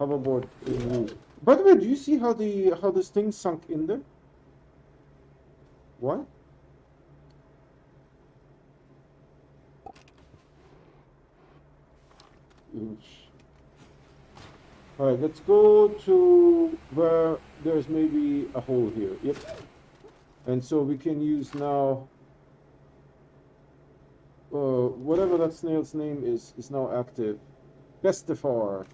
Hoverboard is new. By the way, do you see how this thing sunk in there? What? Alright, let's go to where there's maybe a hole here. Yep. And so we can use now whatever that snail's name is now active. Pestifar.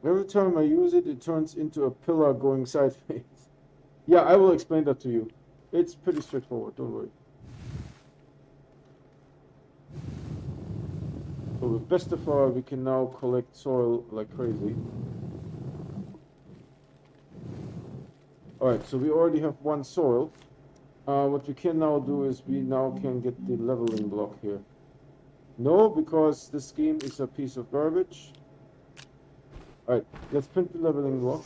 Every time I use it, it turns into a pillar going sideways. Yeah, I will explain that to you. It's pretty straightforward, don't worry. So with Bestafar, we can now collect soil like crazy. Alright, so we already have one soil. What we can now do is we now can get the leveling block here. No, because this game is a piece of garbage. Alright, let's print the leveling block.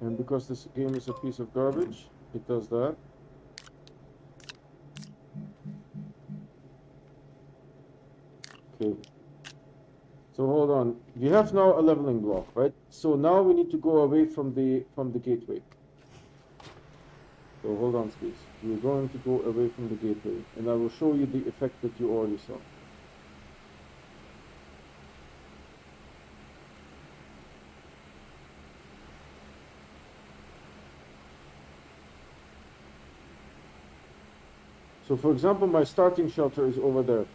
And because this game is a piece of garbage, it does that. Okay. So hold on. We have now a leveling block, right? So now we need to go away from the gateway. So hold on, please. We're going to go away from the gateway, and I will show you the effect that you already saw. So for example, my starting shelter is over there.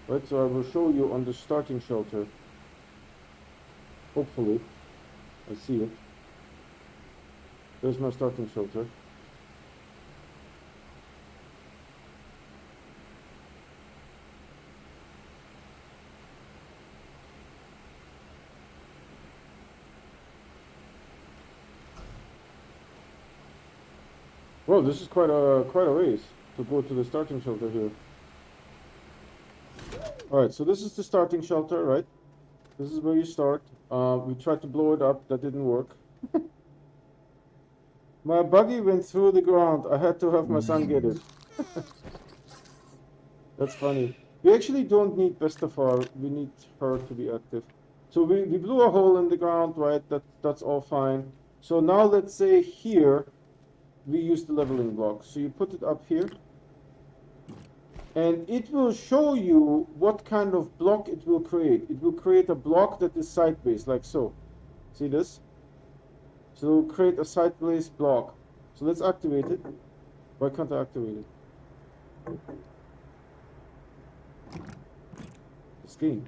Right, so I will show you on the starting shelter. Hopefully, I see it. There's my starting shelter. Well, this is quite a ways to go to the starting shelter here. All right, so this is the starting shelter, right? This is where you start. We tried to blow it up. That didn't work. My buggy went through the ground. I had to have my son get it. That's funny. We actually don't need Bestafar. We need her to be active. So we blew a hole in the ground, right? That's all fine. So now let's say here we use the leveling block. So you put it up here. And it will show you what kind of block it will create. It will create a block that is sideways, like so. See this? So it will create a sideways block. So let's activate it. Why can't I activate it? This game.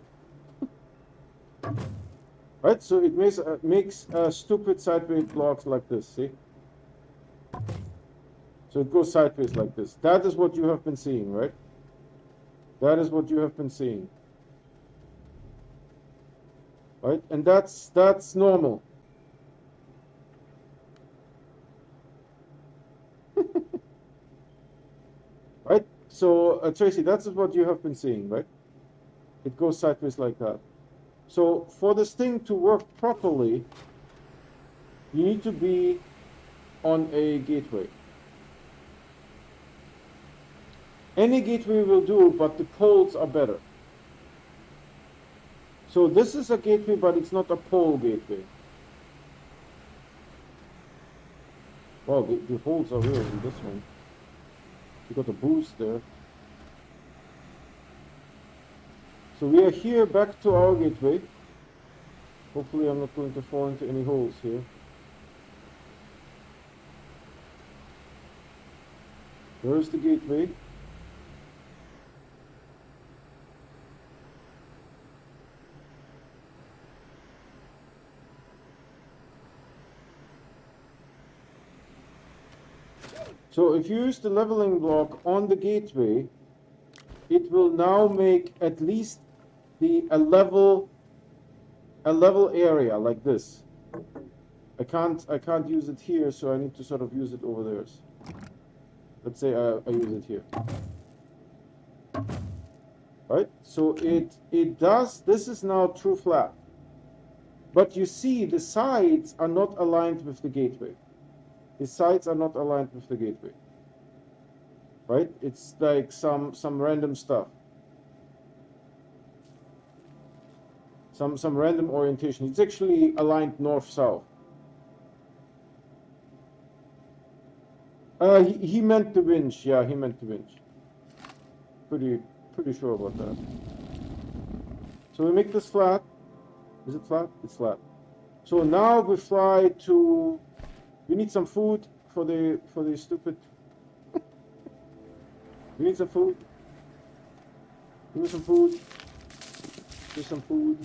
Right, so it makes stupid sideways blocks like this, see? So it goes sideways like this. That is what you have been seeing, right? That is what you have been seeing. Right? And that's normal. Right? So, Tracy, that's what you have been seeing, right? It goes sideways like that. So, for this thing to work properly, you need to be on a gateway. Any gateway will do, but the poles are better. So this is a gateway, but it's not a pole gateway. Well, the holes are real in this one. You got a boost there. So we are here back to our gateway. Hopefully I'm not going to fall into any holes here. There's the gateway. So if you use the leveling block on the gateway, it will now make at least a level area like this. I can't use it here, so I need to sort of use it over there. Let's say I use it here. Right? So it does. This is now true flat. But you see, the sides are not aligned with the gateway. The sides are not aligned with the gateway. Right? It's like some random stuff. Some random orientation. It's actually aligned north-south. He meant the winch. Yeah, he meant the winch. Pretty sure about that. So we make this flat. Is it flat? It's flat. So now we fly to. We need some food for the stupid. We need some food. Give me some food. Give some food.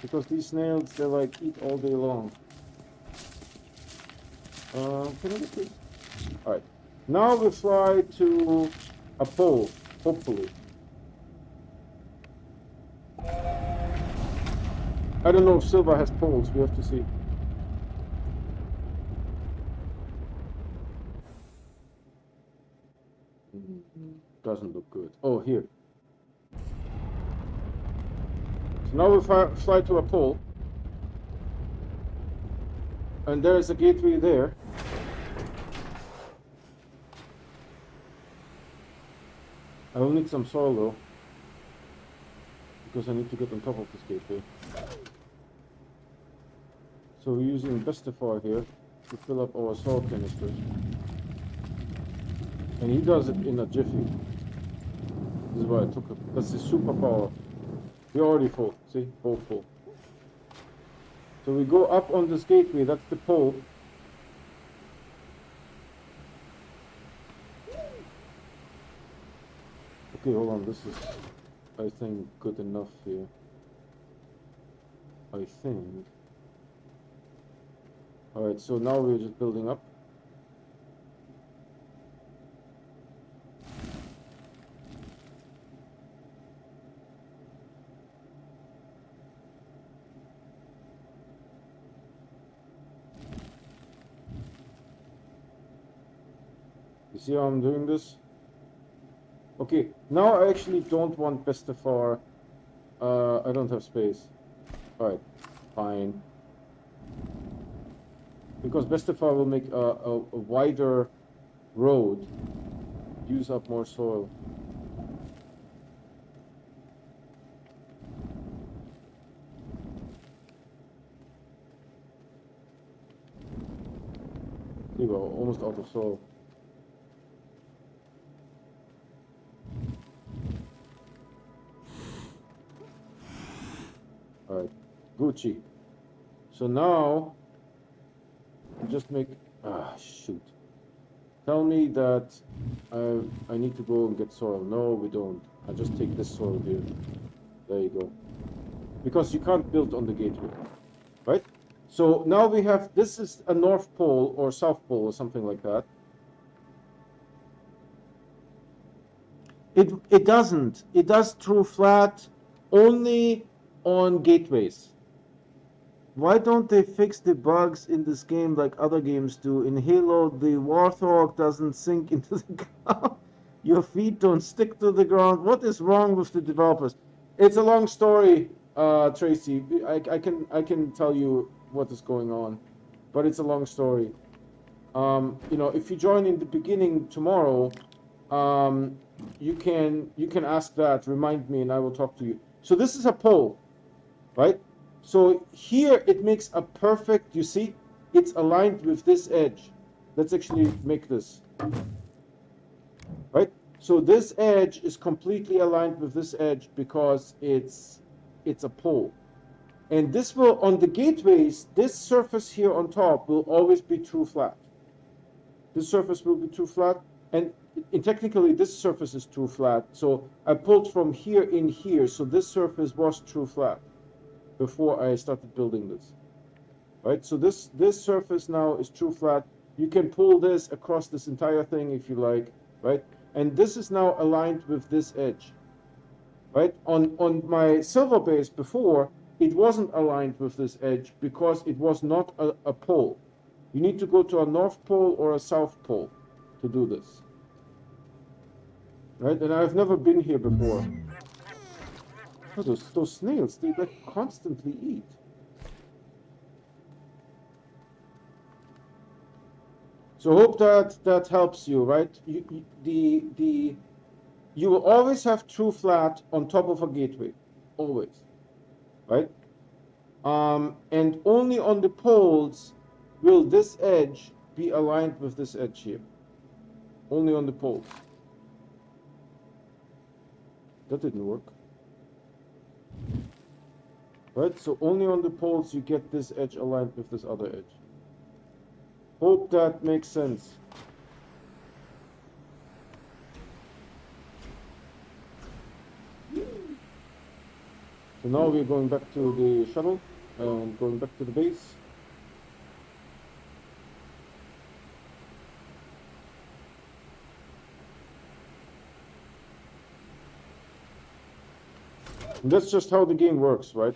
Because these snails, they like eat all day long. Can I get this? All right. Now we fly to a pole, hopefully. I don't know if Silva has poles. We have to see. Doesn't look good. Oh, here. So now we fly to a pole. And there's a gateway there. I will need some soil though, because I need to get on top of this gateway. So we're using Bestifar here to fill up our soil canisters. And he does it in a jiffy. This is why I took it. That's his superpower. We're already full. See? Both full. So we go up on this gateway. That's the pole. Okay, hold on. This is, I think, good enough here. I think. Alright, so now we're just building up. You see how I'm doing this? Okay, now I actually don't want Bestafar. I don't have space. Alright, fine. Because Bestafar will make a wider road, use up more soil. There you go, almost out of soil. Alright, Gucci. So now, just make, shoot. Tell me that I need to go and get soil. No, we don't. I just take this soil here. There you go. Because you can't build on the gateway, right? So now we have, this is a North Pole or South Pole or something like that. It doesn't. It does true flat only on gateways. Why don't they fix the bugs in this game like other games do? In Halo, the Warthog doesn't sink into the ground. Your feet don't stick to the ground. What is wrong with the developers? It's a long story, Tracy. I can tell you what is going on, but it's a long story. You know, if you join in the beginning tomorrow, you can ask that. Remind me, and I will talk to you. So this is a poll, right? So here it makes a perfect, you see, it's aligned with this edge. Let's actually make this, right? So this edge is completely aligned with this edge because it's a pole. And this will, on the gateways, this surface here on top will always be true flat. This surface will be true flat, and technically this surface is true flat. So I pulled from here in here, so this surface was true flat before I started building this, right? So this surface now is true flat. You can pull this across this entire thing if you like, right? And this is now aligned with this edge, right? On my silver base before, it wasn't aligned with this edge because it was not a pole. You need to go to a North Pole or a South Pole to do this, right? And I've never been here before. Oh, those snails, they like constantly eat. So hope that helps you, right? You will always have true flat on top of a gateway, always, right? And only on the poles will this edge be aligned with this edge here. Only on the poles. That didn't work. Right, so only on the poles you get this edge aligned with this other edge. Hope that makes sense. So now we're going back to the shuttle and going back to the base. And that's just how the game works, right?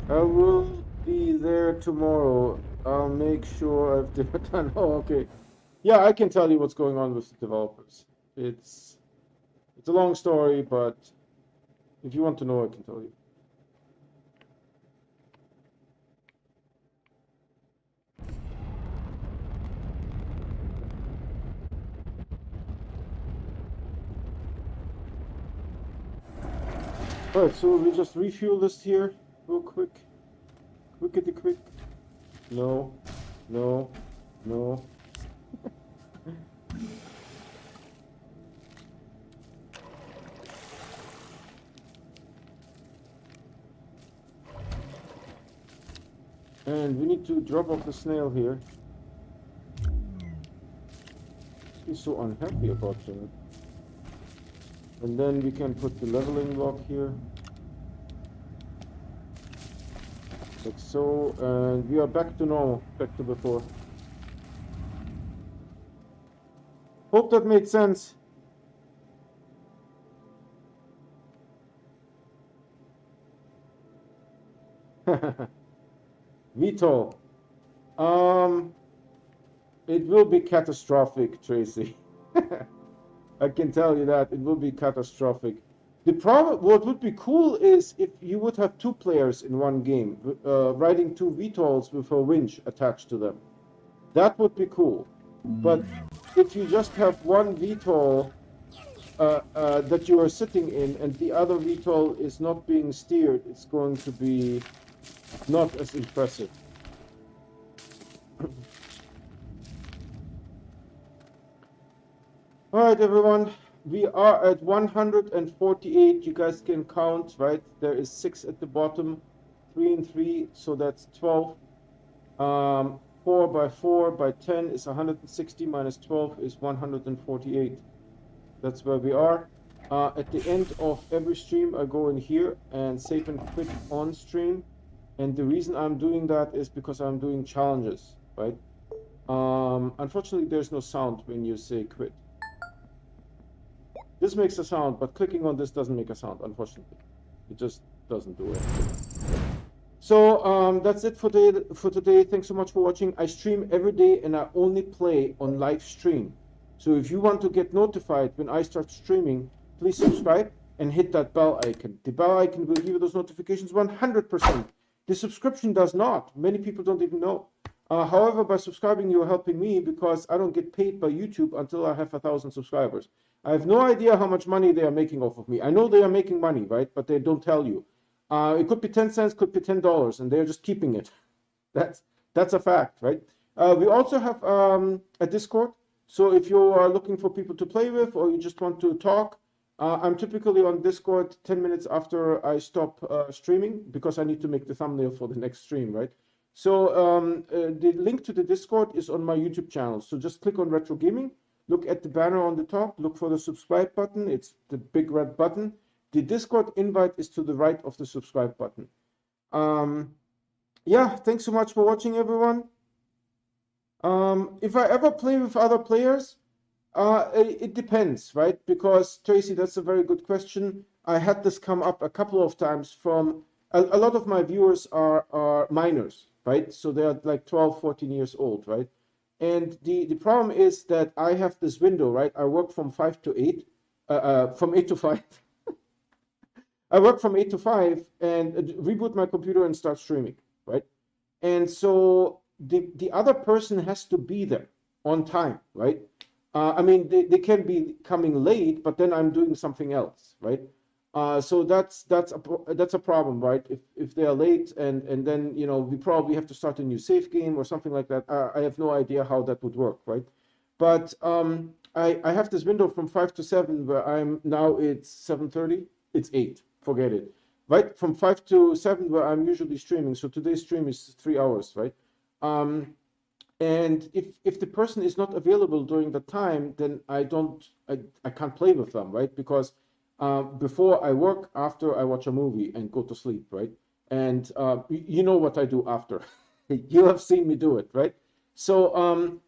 I will be there tomorrow. I'll make sure I've done. Oh, okay. Yeah, I can tell you what's going on with the developers. It's it's a long story, but if you want to know, I can tell you. All right, so we just refuel this here real quick. Quickity quick. No, no, no. And we need to drop off the snail here. He's so unhappy about that. And then we can put the leveling block here. Like so, and we are back to normal, back to before. Hope that made sense. Vito, it will be catastrophic, Tracy. I can tell you that it will be catastrophic. The problem, what would be cool is if you would have two players in one game, riding two VTOLs with a winch attached to them. That would be cool. But if you just have one VTOL that you are sitting in and the other VTOL is not being steered, it's going to be not as impressive. All right, everyone. We are at 148. You guys can count, right? There is 6 at the bottom, 3 and 3, so that's 12. 4 by 4 by 10 is 160, minus 12 is 148. That's where we are. At the end of every stream, I go in here and save and quit on stream. And the reason I'm doing that is because I'm doing challenges, right? Unfortunately, there's no sound when you say quit. This makes a sound, but clicking on this doesn't make a sound, unfortunately. It just doesn't do it. So that's it for today. Thanks so much for watching. I stream every day and I only play on live stream. So if you want to get notified when I start streaming, please subscribe and hit that bell icon. The bell icon will give you those notifications 100%. The subscription does not. Many people don't even know. However, by subscribing, you're helping me because I don't get paid by YouTube until I have 1,000 subscribers. I have no idea how much money they are making off of me. I know they are making money, right? But they don't tell you. It could be 10 cents, could be $10, and they're just keeping it. That's a fact, right? We also have a Discord. So if you are looking for people to play with or you just want to talk, I'm typically on Discord 10 minutes after I stop streaming because I need to make the thumbnail for the next stream, right? So the link to the Discord is on my YouTube channel. So just click on Retro Gaming, look at the banner on the top, look for the subscribe button. It's the big red button. The Discord invite is to the right of the subscribe button. Yeah, thanks so much for watching, everyone. If I ever play with other players, it depends, right? Because, Tracy, that's a very good question. I had this come up a couple of times from a lot of my viewers are minors, right? So they're like 12, 14 years old, right? And the problem is that I have this window, right? I work from 5 to 8, from 8 to 5. I work from 8 to 5 and reboot my computer and start streaming, right? And so the other person has to be there on time, right? I mean, they can be coming late, but then I'm doing something else, right? So that's a problem, right? If they are late and then we probably have to start a new save game or something like that. I have no idea how that would work, right? But I have this window from 5 to 7 where I'm now. It's 7:30. It's 8. Forget it. Right from 5 to 7 where I'm usually streaming. So today's stream is 3 hours, right? And if the person is not available during the time, then I can't play with them, right? Because before I work, after I watch a movie and go to sleep, right? And you know what I do after. You have seen me do it, right? So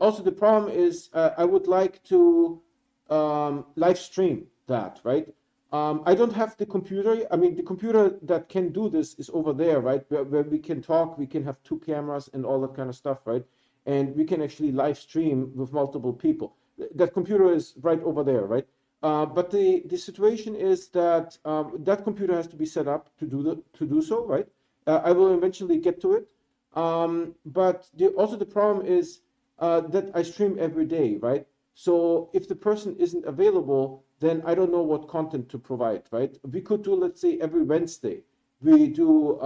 also the problem is I would like to live stream that, right? I don't have the computer. I mean, the computer that can do this is over there, right? Where we can talk, we can have two cameras and all that kind of stuff, right? And we can actually live stream with multiple people. That computer is right over there, right? But the situation is that that computer has to be set up to do so, right? I will eventually get to it. But also the problem is that I stream every day, right? So if the person isn't available, then I don't know what content to provide, right? We could do, let's say, every Wednesday, we do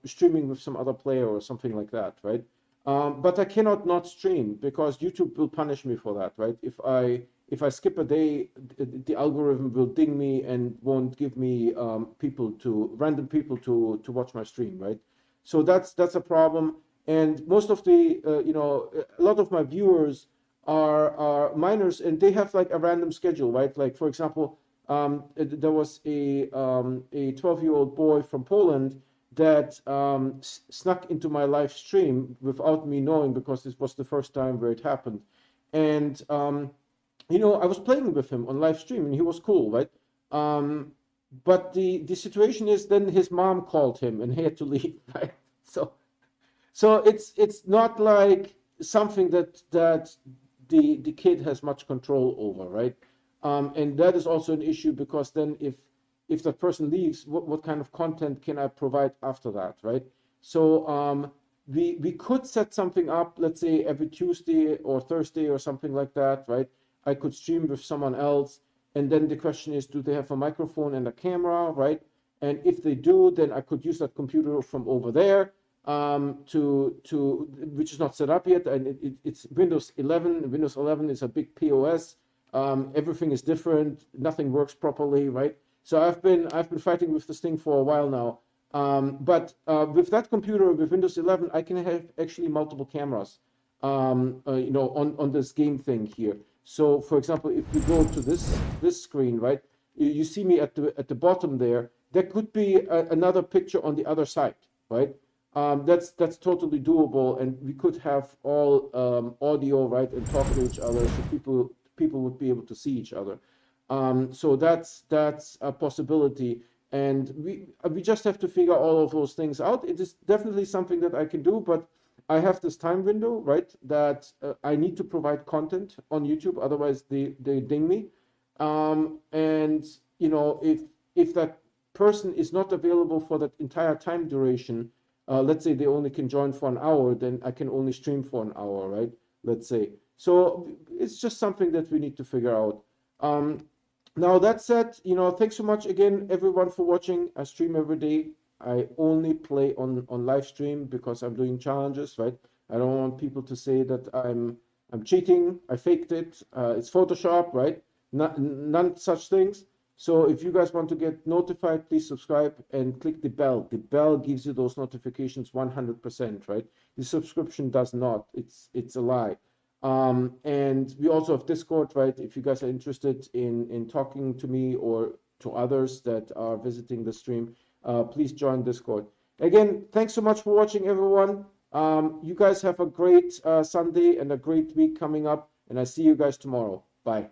streaming with some other player or something like that, right? But I cannot not stream because YouTube will punish me for that, right? If I skip a day, the algorithm will ding me and won't give me random people to watch my stream, right? So that's a problem. And most of the a lot of my viewers are minors, and they have like a random schedule, right? Like for example, there was a 12-year-old boy from Poland that snuck into my live stream without me knowing because this was the first time where it happened, and I was playing with him on live stream and he was cool, right? Um, but the situation is then his mom called him and he had to leave, right? So it's not like something that the kid has much control over, right? And that is also an issue because then if that person leaves, what kind of content can I provide after that, right? So we could set something up, let's say every Tuesday or Thursday or something like that, right? I could stream with someone else, and then the question is, do they have a microphone and a camera, right? And if they do, then I could use that computer from over there to which is not set up yet, and it's Windows 11. Windows 11 is a big POS. Everything is different. Nothing works properly, right? So I've been fighting with this thing for a while now. But with that computer, with Windows 11, I can have actually multiple cameras, on this game thing here. So, for example, if we go to this screen, right, you see me at the bottom there. There could be another picture on the other side, right? That's totally doable, and we could have all audio, right, and talk to each other, so people would be able to see each other. So that's a possibility, and we just have to figure all of those things out. It is definitely something that I can do, but I have this time window, right, that I need to provide content on YouTube, otherwise they ding me. And if that person is not available for that entire time duration, let's say they only can join for an hour, then I can only stream for an hour, right? Let's say. So it's just something that we need to figure out. Now that said, thanks so much again, everyone, for watching. I stream every day. I only play on live stream because I'm doing challenges, right? I don't want people to say that I'm cheating. I faked it. It's Photoshop, right? None such things. So if you guys want to get notified, please subscribe and click the bell. The bell gives you those notifications 100%, right? The subscription does not. It's a lie. And we also have Discord, right? If you guys are interested in talking to me or to others that are visiting the stream, please join Discord. Again, thanks so much for watching, everyone. You guys have a great Sunday and a great week coming up, and I see you guys tomorrow. Bye.